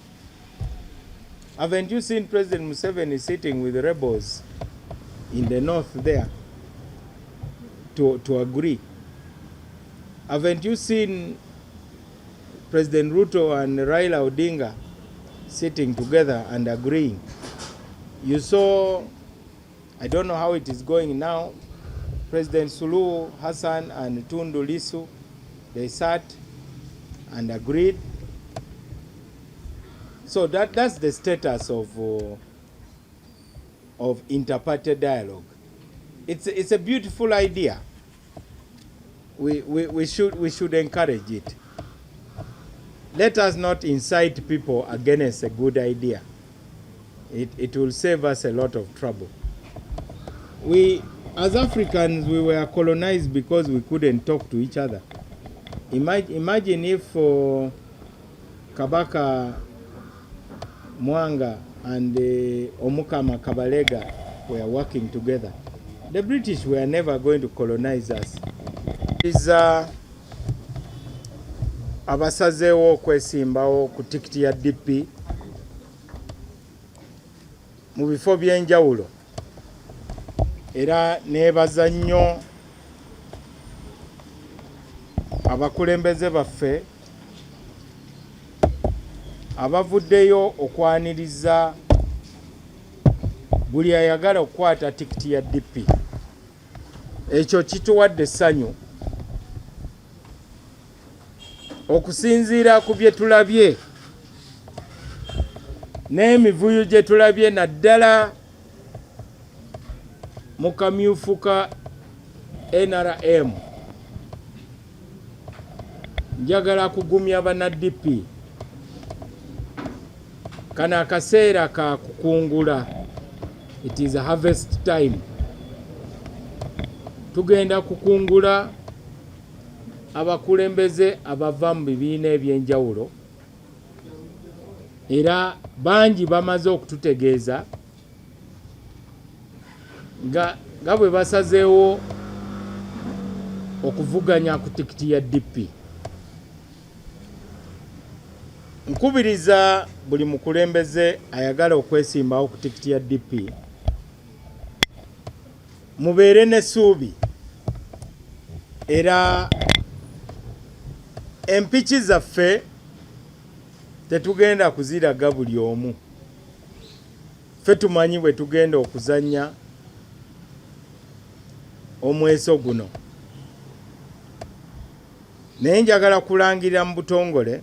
Haven't you seen President Museveni sitting with the rebels in the north there to agree? Haven't you seen President Ruto and Raila Odinga sitting together and agreeing? You saw, I don't know how it is going now, President Suluhu Hassan and Tundu Lissu, they sat and agreed. So that's the status of inter-party dialogue. It's a beautiful idea. We should encourage it. Let us not incite people against a good idea. It will save us a lot of trouble. We, as Africans, we were colonized because we couldn't talk to each other. Imagine if Kabaka Mwanga and Omukama Kabalega were working together. The British were never going to colonize us. Abasazeewo okwesimbawo ku tikiti ya DP mu bifo by'enjawulo, era neebaza nnyo abakulembeze baffe abavuddeyo okwaniriza buli ayagala okukwata tikiti ya DP. Ekyo kituwadde essanyu okusinziira ku bye tulabye n'emivuyo gye tulabye naddala mu kamyufu ka NRM. Njagala kugumya bana DP. Kano akaseera ka kukungula. It is a harvest time. Tugenda kukungula abakulembeze abava mu bibiina ebyenjawulo, era bangi bamaze okututegeeza nga bwe basazeewo okuvuganya ku tikiti ya DP. Nkubiriza buli mukulembeze ayagala okwesimbawo ku tikiti ya DP mubeere n'essuubi, era empiki zaffe tetugenda kuziraga buli omu. Ffe tumanyi bwe tugenda okuzannya omweso guno. Naye njagala kulangirira mu butongole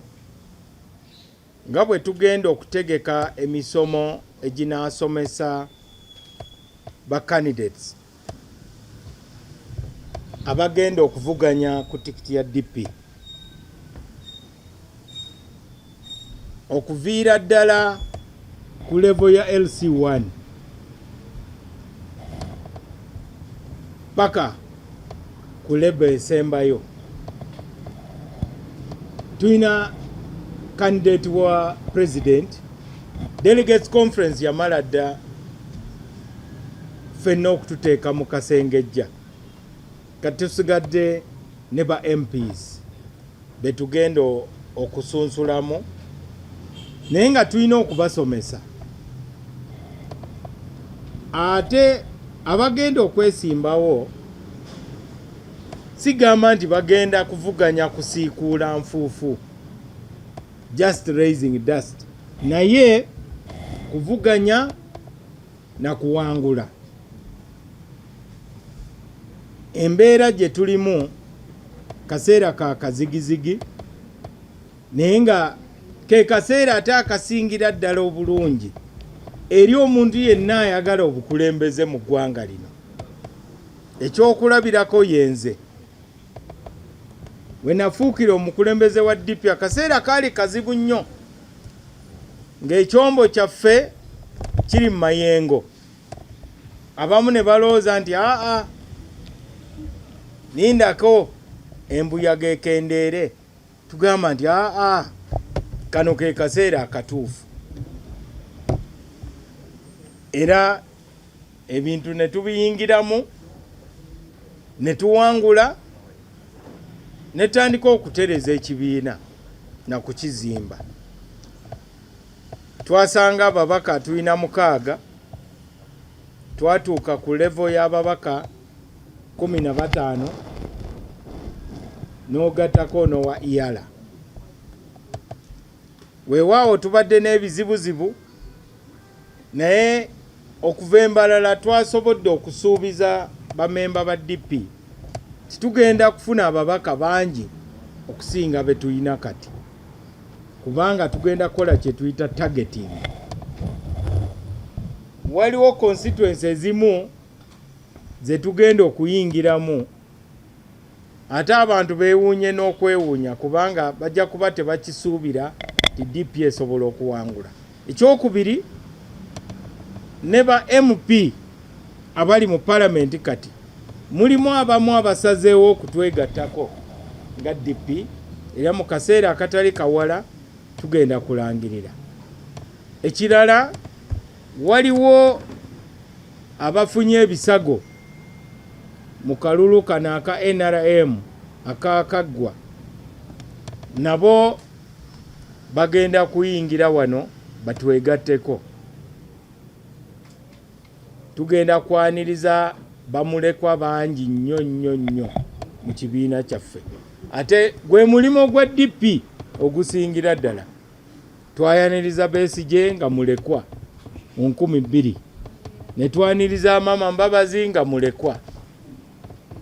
nga bwe tugenda okutegeka emisomo eginaasomesa ba candidates abagenda okuvuganya ku tikiti ya DP. Okuviira ddala ku level ya LC1 paka ku level esembayo. Tuyina candidate wa president, delegates conference yamala dda ffenna okututeeka mu kasengejja. Kati tusigadde ne ba MPs betugenda okusunsulamu, naye nga tulina okubasomesa. Ate abagenda okwesimbawo sigamba nti bagenda kuvuganya kusiikuula nfuufu, just raising dust, naye kuvuganya na kuwangula. Embeera gye tulimu kaseera ka kazigizigi, naye nga ke kaseera ate akasingira ddala obulungi eri omuntu yenna ayagala obukulembeze mu ggwanga lino. Ekyokulabirako yenze we nafuukira omukulembeze wa DP, akaseera kaali kazibu nnyo ng'ekyombo kyaffe kiri mu mayengo. Abamu ne balowooza nti nindako embuyaga ekendeere. Tugamba nti kano ke kaseera akatuufu, era ebintu ne tubiyingiramu ne tuwangula, ne tandika okutereza ekibiina na kukizimba. Twasanga ababaka tulina 6, twatuuka ku level y'ababaka 15 n'ogattako n'owa Iyala. Weewaawo tubadde n'ebizibuzibu, naye okuva embalala twasobodde okusuubiza bamemba ba DP titugenda kufuna ababaka bangi okusinga be tulina kati, kubanga tugenda kukola kye tuyita targeting. Waliwo constituency ezimu ze tugenda okuyingiramu ate abantu beewuunye n'okwewuunya, kubanga bajja kuba tebakisuubira ti DP esobola okuwangula. Ekyokubiri, ne ba MP abali mu palamenti kati mulimu abamu abasazeewo okutwegattako nga DP, era mu kaseera akatali kawala tugenda kulangirira. Ekirala, waliwo abafunye ebisago mu kalulu kano aka NRM akakaggwa, nabo bagenda kuyingira wano batwegatteko. Tugenda kwaniriza bamulekwa bangi nnyo nnyo nnyo mu kibiina kyaffe. Ate gwe mulimo gwa DP ogusingira ddala. twayaniriza Besigye nga mulekwa mu 2000, ne twaniriza Mama Mbabazi nga mulekwa.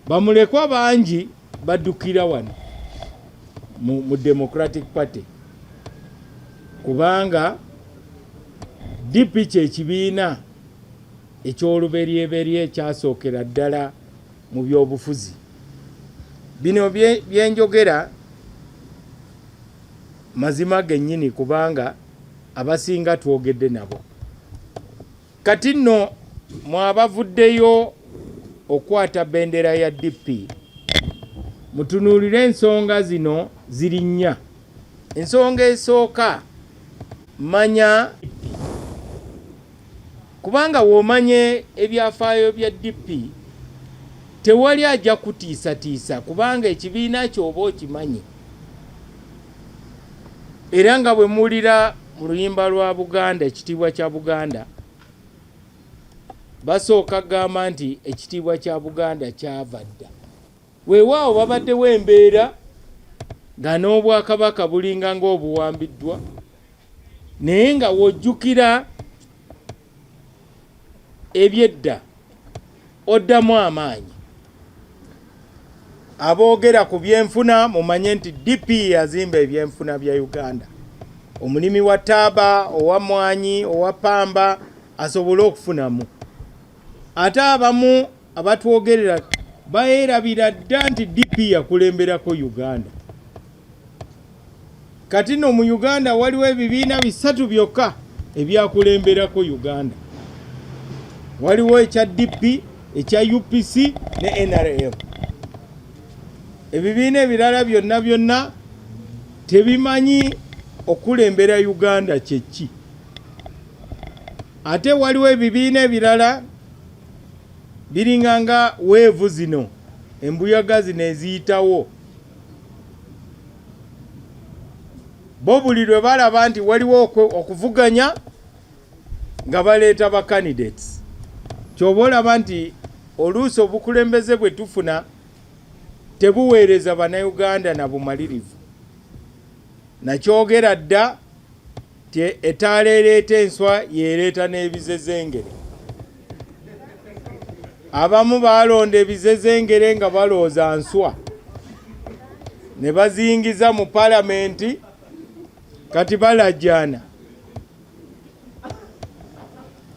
Bamulekwa bangi baddukira wano mu Democratic Party kubanga DP kyekibiina ekyoluberyeberye ekyasookera ddala mu byobufuzi. Bino byenjogera mazima gennyini kubanga abasinga twogedde nabo. Kati nno mwabavuddeyo okwata bendera ya DP, mutunuulire ensonga zino ziri nnya. Ensonga esooka, manya kubanga womanye ebyafaayo bya DP tewali ajja kutiisatiisa kubanga ekibiina ky'oba okimanyi. Era nga bwe muwulira mu luyimba lwa Buganda, ekitiibwa kya Buganda, basooka gamba nti ekitiibwa kya Buganda kyava dda. Weewaawo babaddewo embeera nga n'Obwakabaka bulinga ng'obuwambiddwa, naye nga wojjukira ebyedda oddamu amaanyi. Aboogera ku byenfuna mumanye nti DP yazimba ebyenfuna bya Uganda. Omulimi wa taaba, owa mwanyi, owa pamba asobole okufunamu. Ate abamu abatwogerera baerabira dda nti DP yakulemberako Uganda. Kati no mu Uganda waliwo ebibiina 3 byokka ebyakulemberako Uganda. Waliwo ekya DP, ekya UPC ne NRM. Ebibiina ebirala byonna tebimanyi okulembera Uganda kyeki. Ate waliwo ebibiina ebirala biringanga weevu zino, embuyaga zino eziyitawo. Bo buli lwe balaba nti waliwo okuvuganya nga baleeta ba candidates. Ky'oba olaba nti oluusi obukulembeze bwe tufuna tebuweereza Bannayuganda na bumalirivu. Nakyogera dda ti etaala ereeta enswa yeereeta n'ebizezengere. Abamu baalonda ebizezengere nga balooza nswa ne bazingiza mu palamenti, kati balajjaana.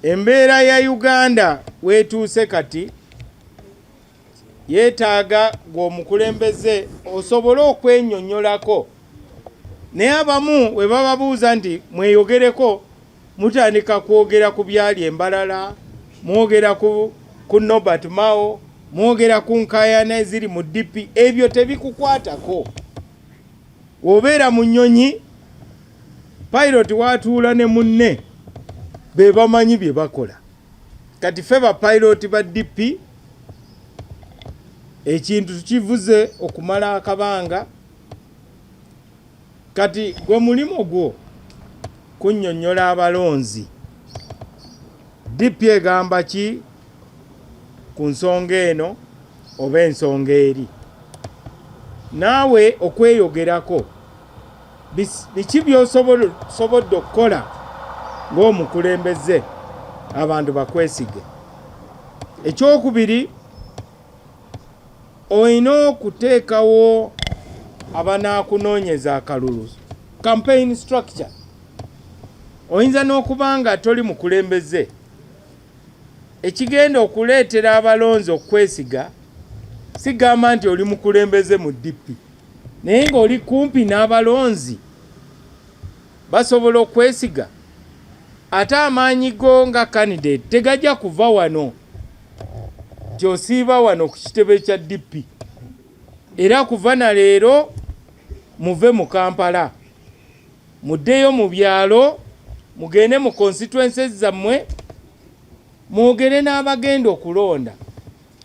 Embeera ya Uganda weetuuse kati yeetaaga ng'omukulembeze osobole okwennyonnyolako. Naye abamu we bababuuza nti mweyogereko, mutandika kwogera ku byali embalala, mwogera ku Norbert Mao, mwogera ku nkaayana eziri mu DP. Ebyo tebikukwatako. Wobeera mu nnyonyi, pilot watuula ne munne be bamanyi bye bakola. Kati ffe ba pilot ba DP ekintu kivuze okumala akabanga. Kati gwe mulimo gwo kunnyonnyola abalonzi. DP egamba ki ku nsonga eno oba ensonga eri? Naawe okweyogerako biki by'osobodde okukola ng'omukulembeze abantu bakwesige. Ekyokubiri, olina okuteekawo abanaakunoonyeza akalulu, campaign structure. Oyinza n'okuba nga toli mukulembeze, ekigenda okuleetera abalonzi okwesiga sigamba nti oli mukulembeze mu DP, naye ng'oli kumpi n'abalonzi basobola okwesiga. Ate amaanyi go nga candidate tegajja kuva wano kyosiiba wano ku kitebe kya DP. Era kuva na leero muve mu Kampala, muddeyo mu byalo, mugende mu constituencies zammwe, mwogere n'abagenda okulonda.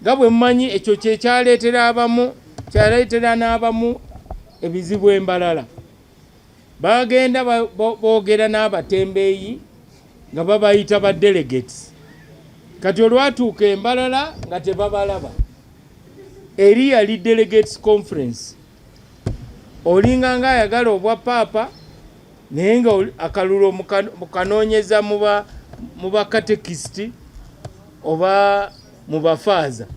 Nga bwe mmanyi ekyo kye kyaleetera abamu, kyaleetera n'abamu ebizibu embalala. Bagenda boogera n'abatembeeyi nga babayita ba delegates. Kati olwatuuka embalala nga tebabalaba. Eri yali delegates conference. Olinga nga ayagala obwa paapa naye nga akalulu mukanoonyeza mu bakatekisiti oba mu bafaaza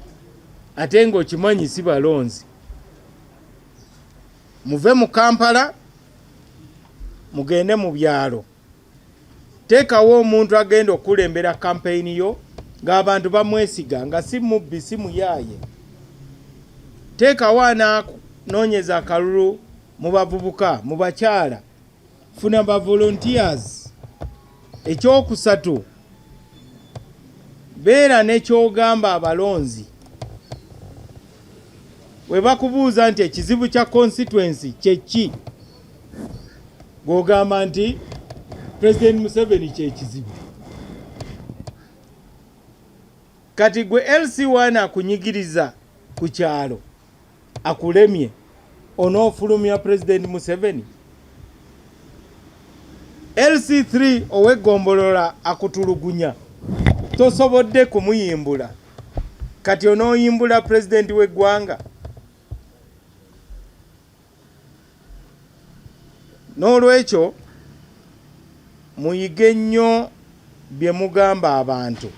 ate ng'okimanyi si balonzi. Muve mu Kampala mugende mu byalo, teekawo omuntu agenda okulembera kampeyini yo ng'abantu bamwesiga nga si mubbi si muyaaye. Teekawo anoonyeza akalulu mu bavubuka mu bakyala, funa ba volunteers. Ekyokusatu, beera n'ekyogamba abalonzi we bakubuuza nti ekizibu kya constituency kyeki, gw'ogamba nti President Museveni kyekizibu. Kati gwe LC1 akunyigiriza ku kyalo akulemye, onoofulumya President Museveni? LC3 ow'eggombolola akutulugunya, tosobodde kumuyimbula, kati onooyimbula President w'eggwanga? N'olwekyo muyige nnyo bye mugamba abantu,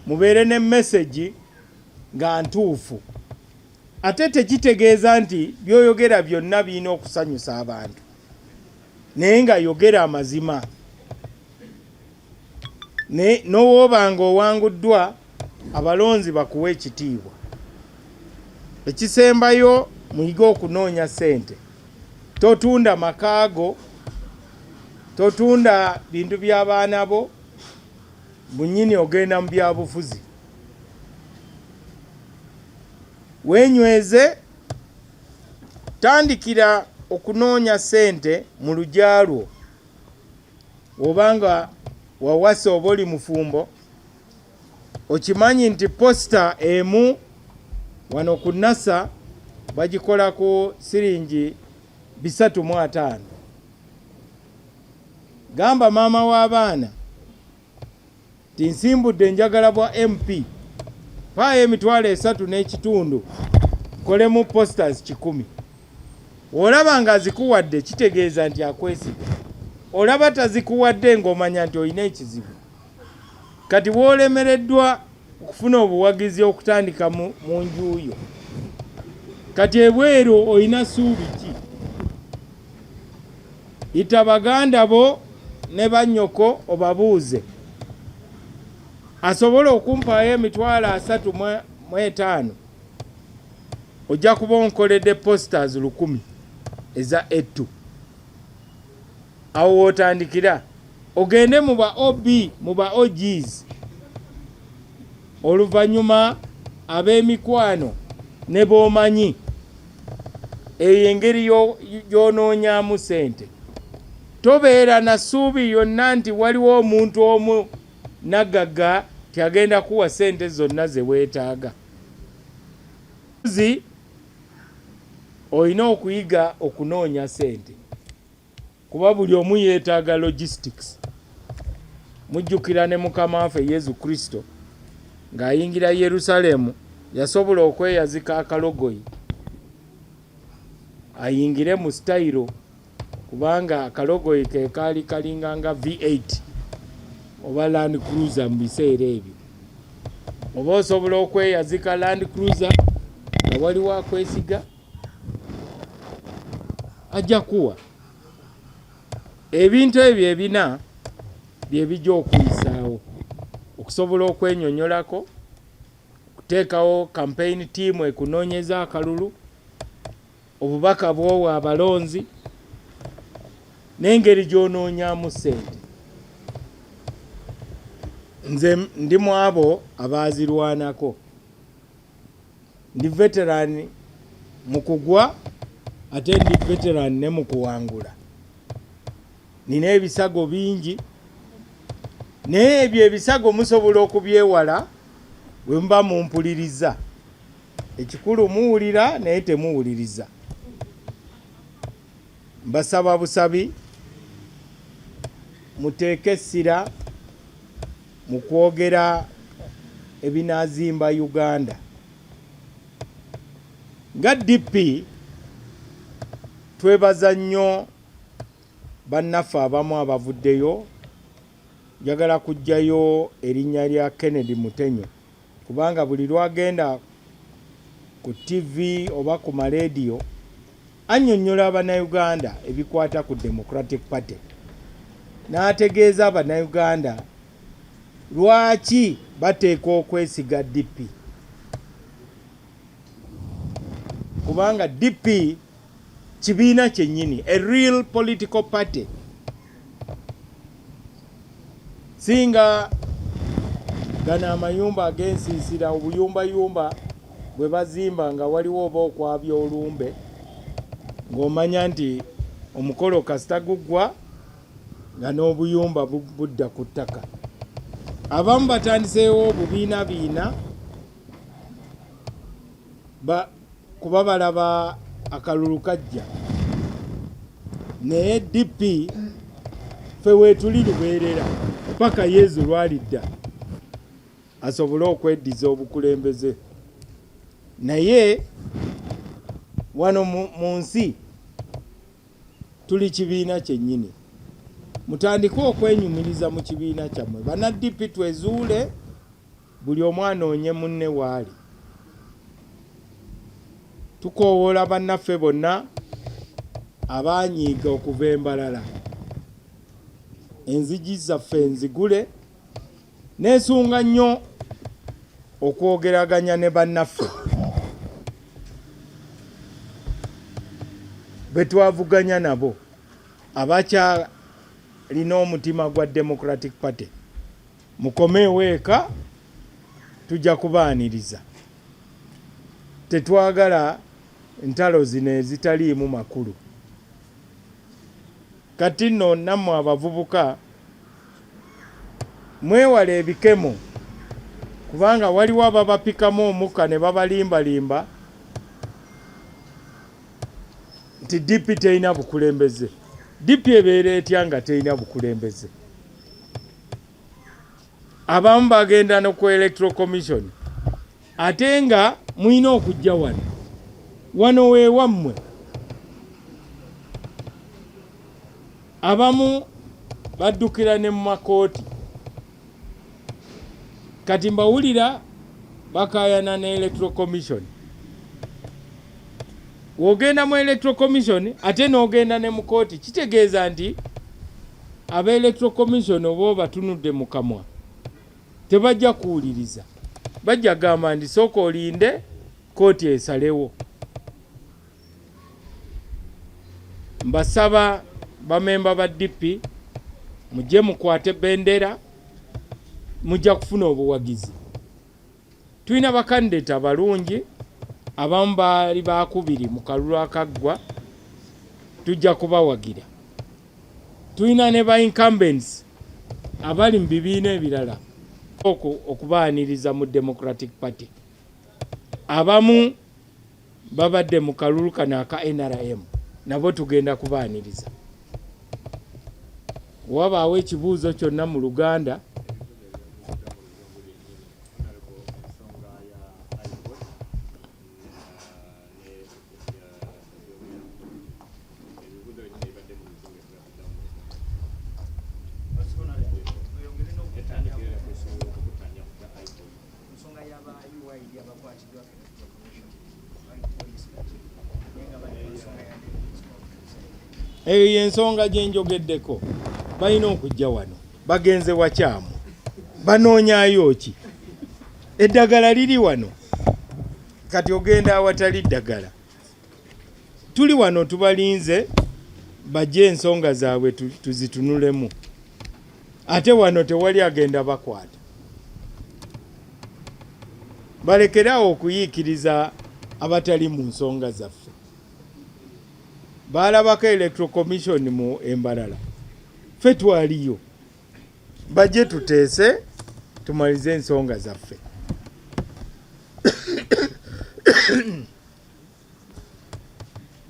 mubeere ne message nga ntuufu, ate tekitegeeza nti by'oyogera byonna birina okusanyusa abantu, naye nga yogera amazima. N'owooba nga owanguddwa, abalonzi bakuwa ekitiibwa. Ekisembayo, muyige okunoonya ssente. Totunda makaago, totunda bintu by'abaana bo, bunnyini ogenda mu byabufuzi. Weenyweze, tandikira okunoonya ssente mu lugya lwo. Obanga wawase oba oli mufumbo, okimanyi nti posita emu wano ku NASA bagikolako siringi 350. Gamba maama w'abaana ti nsimbudde njagala bwa MP, paayo emitwalo 3.5 kolemu posters 100. Olaba nga azikuwadde kitegeeza nti akwesiga. Olaba tazikuwadde ng'omanya nti olina ekizibu. Kati w'olemereddwa okufuna obuwagizi okutandika mu njuuyo, kati ebweru olina ssuubi ki? Yita baganda bo ne bannyoko obabuuze, asobola okumpaayo emitwalo 35, ojja kuba onkoledde posters 1,000 eza ettu. Awo w'otandikira, ogende mu ba OB mu ba OGs, oluvannyuma ab'emikwano ne b'omanyi, eyo engeri y'onoonyaamu ssente. Tobeera na ssuubi yonna nti waliwo omuntu omu naggaga tyagenda kuwa ssente zonna ze weetaaga. Olina okuyiga okunoonya ssente, kuba buli omu yeetaaga logistics. Mujjukira ne Mukama waffe Yesu Kristo ng'ayingira Yerusaalemu yasobola okweyazika akalogoyi ayingire mu style, kubanga akalogoyi ke kaali kalinganga V8 oba Land Cruiser mu biseera ebyo. Oba osobola okweyazika Land Cruiser nga waliwo akwesiga, ajja kuwa. Ebintu ebyo ebina bye bijja okuyisaawo, okusobola okwenyonyolako, okuteekawo campaign team ekunoonyeza akalulu, obubaka bw'owa abalonzi, n'engeri gy'onoonyaamu ssente. Nze ndi mu abo abaazirwanako, ndi veteran mu kugwa ate ndi veteran ne mu kuwangula. Nina ebisago bingi, naye ebyo ebisago musobola okubyewala bwe muba mumpuliriza. Ekikulu muwulira naye temuwuliriza. Mbasaba busabi muteeke essira mu kwogera ebinaazimba Uganda. Nga DP twebaza nnyo bannaffe abamu abavuddeyo njagala kujjayo erinnya lya Kennedy Mutenyo kubanga buli lwagenda ku TV oba ku maleediyo annyonnyola Abannayuganda ebikwata ku Democratic Party n'ategeeza Abannayuganda lwaki bateekwa okwesiga DP kubanga DP kibiina kyennyini, a real political party. Singa gana amayumba ag'ensiisira obuyumbayumba bwe bazimba nga waliwo oba okwabya olumbe ng'omanya nti omukolo kasita guggwa nga n'obuyumba budda ku ttaka. Abamu batandiseewo obubiinabiina kuba balaba akalulu kajja, naye DP ffe weetuli lubeerera paka Yezu lwalidda asobole okweddiza obukulembeze. Naye wano mu nsi tuli kibiina kyennyini, mutandike okwenyumiriza mu kibiina kyammwe. Bana DP twezuule, buli omu anoonye munne waali. Tukoowoola bannaffe bonna abanyiiga okuva embalala, enzigi zaffe enzigule, neesunga nnyo okwogeraganya ne bannaffe be twavuganya nabo abakyalina omutima gwa Democratic Party. Mukomeewo eka, tujja kubaaniriza. Tetwagala ntalo zino ezitaliimu makulu. Kati nno nammwe abavubuka mwewale ebikemo kubanga waliwo ababapikamu omukka ne babalimbalimba nti DP terina bukulembeze. DP ebeera etya nga terina bukulembeze? Abamu bagenda no ku Electoral Commission ate nga mulina okujja wano weewammwe. Abamu baddukira ne mu makooti. Kati mbawulira bakaayana ne Electoral Commission. Wogenda mu Electoral Commission ate n'ogenda ne mu kooti, kitegeeza nti aba Electoral Commission oba batunudde mu kamwa tebajja kuwuliriza. Bajja gamba ndi sooka olinde kooti esalewo. Mbasaba bamemba ba DP mujje mukwate bendera, mujja kufuna obuwagizi. Tulina bakandidate abalungi, abamu baali bakubiri mu kalulu akaggwa, tujja kubawagira. Tulina ne ba incumbents abali mu bibiina ebirala okubaaniriza mu Democratic Party. Abamu babadde mu kalulu kano aka NRM, nabo tugenda kubaaniriza. Wabaawo ekibuuzo kyonna mu Luganda eyo y'ensonga gye njogeddeko. Balina okujja wano, bagenze wakyamu, banoonyaayo ki? Eddagala liri wano, kati ogenda awatali ddagala. Tuli wano tubalinze bajje ensonga zaabwe tuzitunulemu, ate wano tewali agenda bakwata. Balekerawo okuyiikiriza abatali mu nsonga zaffe. Baalabako Electoral Commission mu embalala, ffe twaliyo. Bajje tuteese tumalize ensonga zaffe.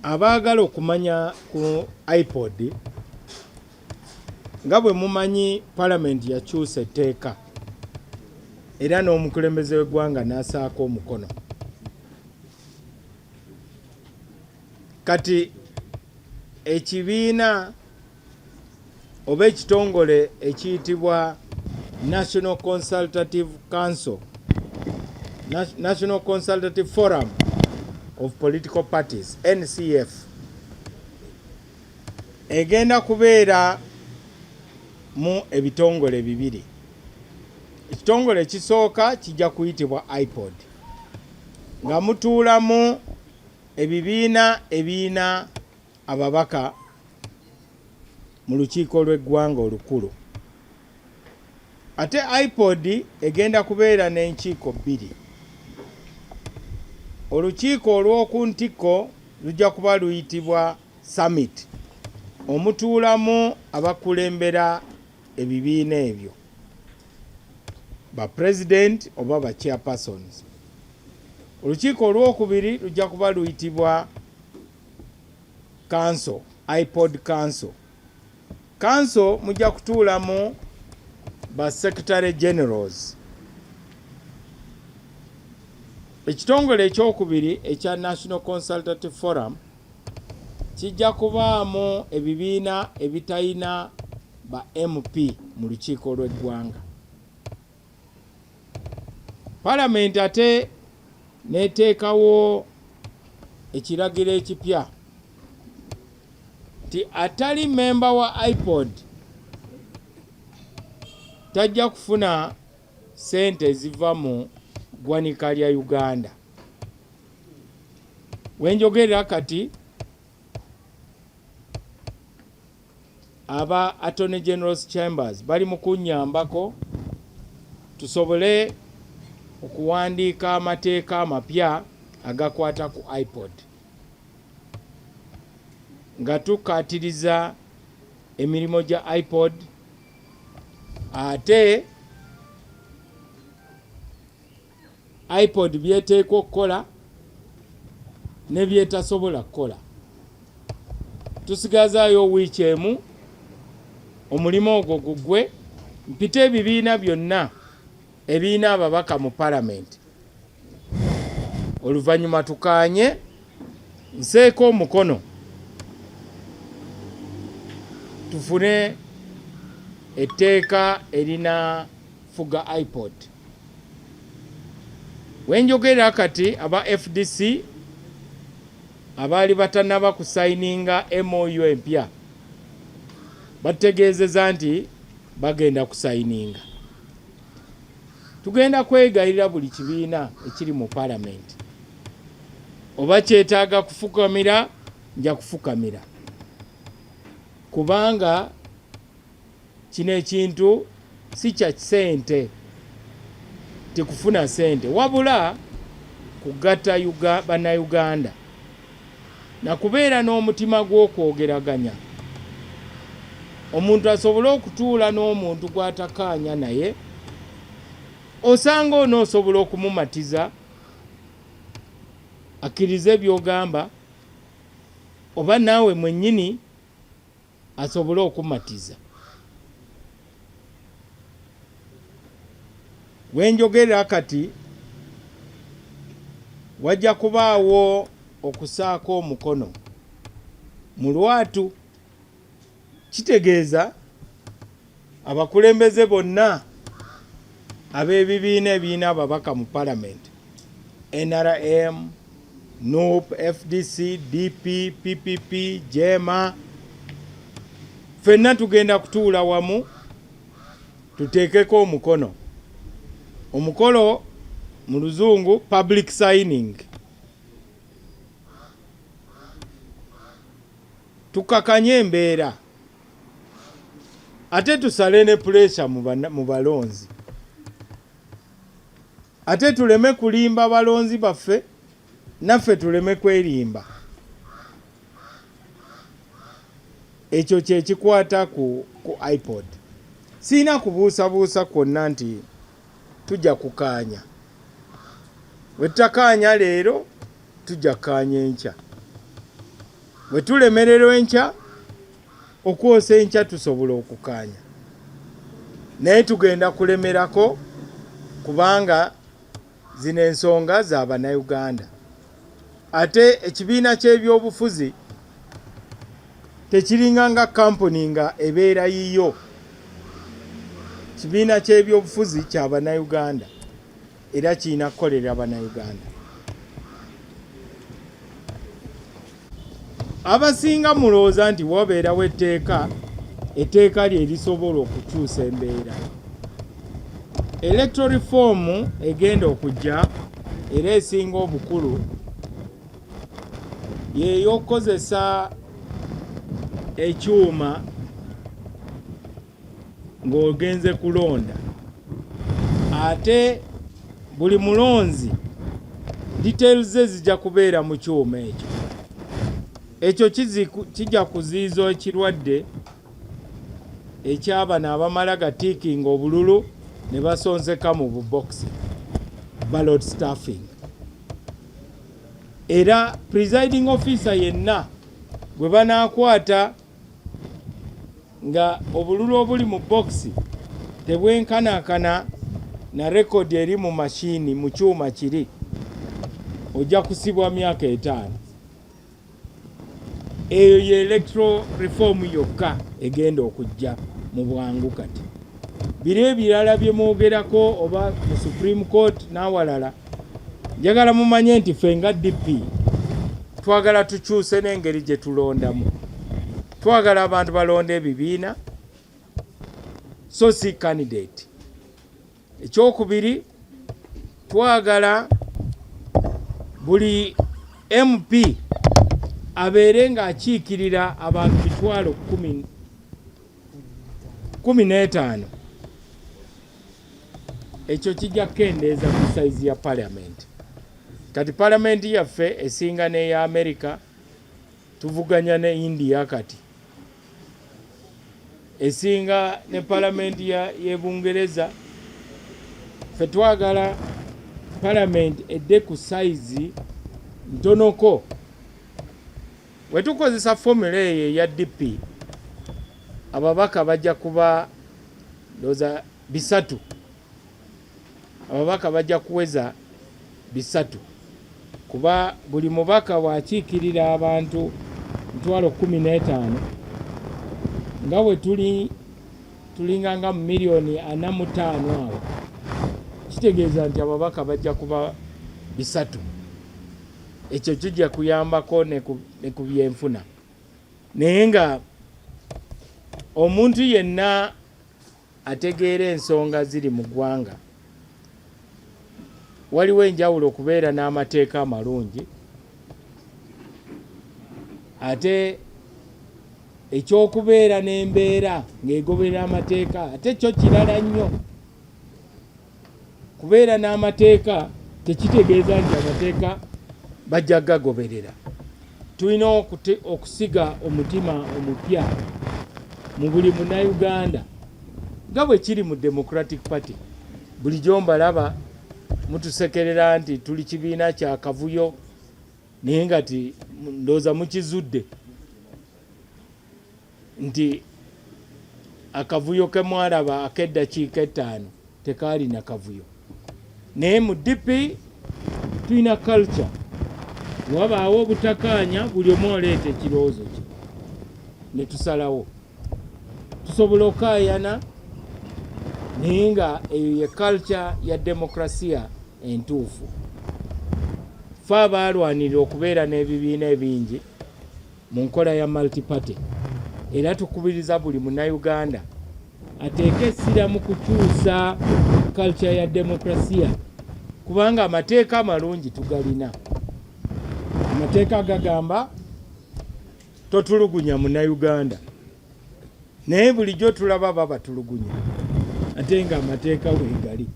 Abaagala okumanya ku iPod, nga bwe mumanyi Palamenti yakyusa etteeka era n'omukulembeze w'eggwanga n'asaako omukono. Kati ekibiina oba ekitongole ekiyitibwa National Consultative Council, National Consultative Forum of Political Parties, NCF, egenda kubeera mu ebitongole bibiri. Ekitongole ekisooka kijja kuyitibwa IPOD, nga mutuulamu ebibiina ababaka mu lukiiko lw'eggwanga olukulu. Ate IPOD egenda kubeera n'enkiiko bbiri. Olukiiko olw'oku ntikko lujja kuba luyitibwa Summit, omutuulamu abakulembera ebibiina ebyo, ba president oba ba chairpersons. Olukiiko olw'okubiri lujja kuba luyitibwa Council, IPOD Council. Council mujja kutuulamu ba Secretary Generals. Ekitongole ekyokubiri ekya National Consultative Forum kijja kubaamu ebibiina ebitalina ba MP mu lukiiko lw'eggwanga. Parliament ate neteekawo ekiragiro ekipya nti atali memba wa IPOD tajja kufuna sente eziva mu ggwanika lya Uganda. Wenjogerera kati aba Attorney General's Chambers bali mu kunnyambako tusobole okuwandiika amateeka amapya agakwata ku IPOD, nga tukaatiriza emirimu gya IPOD, ate IPOD byeteekwa okukola ne byetasobola kukola. Tusigazaayo wiiki emu omulimu ogwo guggwe, mpite ebibiina byonna ebiina ababaka mu Parliament, oluvannyuma tukaanye nseeko omukono tufune etteeka erina fuga IPOD. Wenjogerera kati aba FDC abaali batannaba kusayininga MOU empya bategeezeza nti bagenda kusayininga. Tugenda kwegayirira buli kibiina ekiri mu Parliament, oba kyetaaga kufukamira nja kufukamira, kubanga kino ekintu si kya sente, tikufuna sente, wabula kugatta bannayuganda na kubeera n'omutima gw'okwogeraganya. Omuntu asobole okutuula n'omuntu gw'atakaanya naye, osanga onoosobola okumumatiza akkirize by'ogamba, oba naawe mwennyini asobole okumatiza. Wenjogerera kati wajja kubaawo okusaako omukono mu lwatu. Kitegeeza abakulembeze bonna ab'ebibiina ebiina ababaka mu Parliament, NRM, NUP, FDC, DP, PPP, JEMA, ffenna tugenda kutuula wamu tuteekeko omukono. Omukolo mu luzungu public signing. Tukakanye embeera, ate tusale ne pressure mu balonzi, ate tuleme kulimba balonzi baffe, naffe tuleme kwerimba. Ekyo kye kikwata ku IPOD. Siina kubuusabuusa kwonna nti tujja kukaanya. Bwe tutakaanya leero tujja kukaanya enkya. Bwe tulemererwa enkya, okwosa enkya tusobola okukaanya. Naye tugenda kulemerako kubanga zino ensonga za bannayuganda. Ate ekibiina ky'ebyobufuzi tekiringa nga kampuni nga ebeera yiyo. Kibiina ky'ebyobufuzi kya bannayuganda era kirina kukolera bannayuganda. Abasinga mulowooza nti wabeerawo etteeka lye lisobola okukyusa embeera. Electoral reform egenda okujja era esinga obukulu y'ey'okukozesa ekyuma ng'ogenze kulonda, ate buli mulonzi details ze zijja kubeera mu kyuma ekyo. Ekyo kijja kuziyiza ekirwadde ekyabano abamala gatiikinga obululu ne basonzeka mu bubokisi, ballot stuffing. Era presiding officer yenna bwe banaakwata nga obululu obuli mu bokisi tebwenkanaakana na rekodi eri mu mashini mu kyuma kiri, ojja kusibwa myaka 5. Eyo ye electoral reform yokka egenda okujja mu bwangu kati. Biri ebirala bye mwogerako oba mu Supreme Court n'awalala, njagala mumanye nti ffe nga DP twagala tukyuse n'engeri gye tulondamu. Twagala abantu balonda ebibiina so si candidate. Ekyokubiri, twagala buli MP abeere ng'akiikirira abantu 15,000. Ekyo kijja kukendeeza ku saizi ya parliament. Kati parliament yaffe esinga n'eya America, tuvuganya ne India kati. Esinga ne parliament y'e Bungereza. Ffe twagala parliament edde ku saizi ntonoko. We tukozesa formula eyo eya DP, ababaka bajja kuba ndoza 3. Ababaka bajja kuweza 3 kuba buli mubaka wakiikirira abantu 15,000 nga bwe tulinga nga milioni 45 awo. Kitegeeza nti ababaka bajja kuba 3. Ekyo kijja kuyambako ne ku byenfuna. Naye nga omuntu yenna ategeera ensonga ziri mu ggwanga, waliwo enjawulo okubeera n'amateeka amalungi, ate ekyokubeera n'embeera ng'egoberera amateeka ate kyo kirala nnyo. Kubeera n'amateeka tekitegeeza nti amateeka bajja gagoberera. Tulina okusiga omutima omupya mu buli munnayuganda nga bwe kiri mu Democratic Party. Bulijjo mbalaba mutusekerera nti tuli kibiina kya kavuyo, naye nga ndooza mukizudde nti akavuyo ke mwalaba ak'eddakiika 5 tekaali na kavuyo. Naye mu DP tulina culture, wabaawo obutakaanya buli omu oleeta ekirowoozo kye ne tusalawo tusobola okaayana, naye nga eyo ye culture ya demokrasiya entuufu. Ffe abaalwanirira okubeera n'ebibiina ebingi mu nkola ya multiparty, era tukubiriza buli munnayuganda ateeke essira mu kukyusa culture ya demokrasiya, kubanga amateeka amalungi tugalina. Amateeka gagamba totulugunya munnayuganda, naye bulijjo tulaba baba tulugunya ate nga amateeka weegali.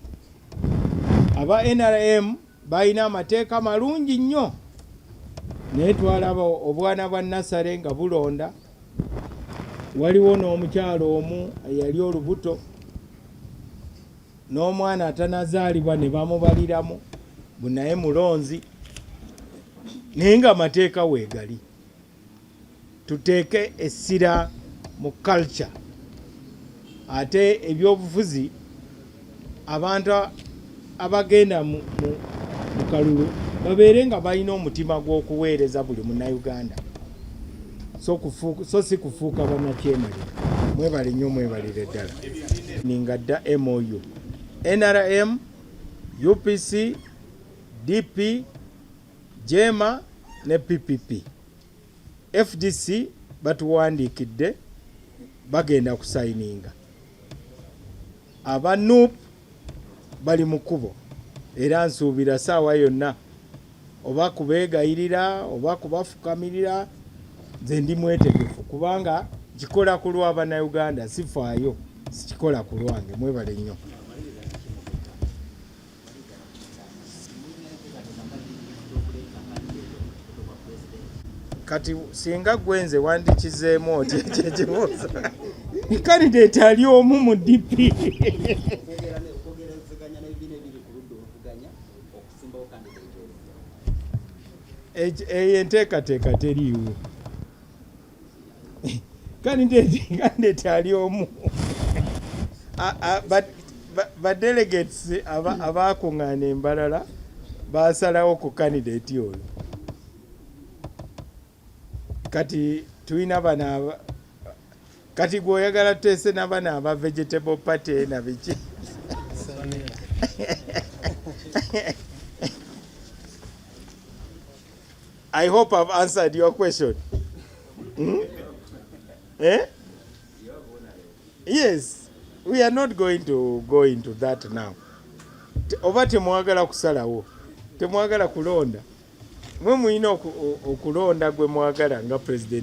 Aba NRM balina amateeka malungi nnyo, naye twalaba obwana bwa Nasare nga bulonda. Waliwo n'omukyalo omu eyali olubuto n'omwana atanazaalibwa ne bamubaliramu bunaye mulonzi, naye nga amateeka weegali. Tuteeke essira mu culture, ate ebyobufuzi abantu abagenda mu kalulu babeere nga balina omutima gw'okuweereza buli munnayuganda. so si kufuuka bannakyemalira. Mwebale nnyo, mwebalire ddala. Ninga dda MOU NRM, UPC, DP, JEMA ne PPP. FDC batuwandiikidde bagenda kusayininga. Aba NUP bali mu kkubo era nsuubira ssaawa yonna oba kubeegayirira oba kubafukamirira, nze ndi mwetegefu kubanga kikola ku lw'Abannayuganda, sifaayo, sikikola ku lwange. Mwebale nnyo. Kati singa gwenze wandikizeemu oti ekyekibuuzo kandidate ali omu mu DP. Eyo enteekateeka teriiwo. Kandidate ali omu. Badelegates abaakuŋŋaana embalala baasalawo ku kandidate oyo. Kati tulina bana kati gwoyagala tuteese n'abana aba vegetable party na biki. I hope I've answered your question. Eh? Yes, we are not going to go into that now. Oba temwagala kusalawo, temwagala kulonda. Mwe mulina okulonda gwe mwagala nga president.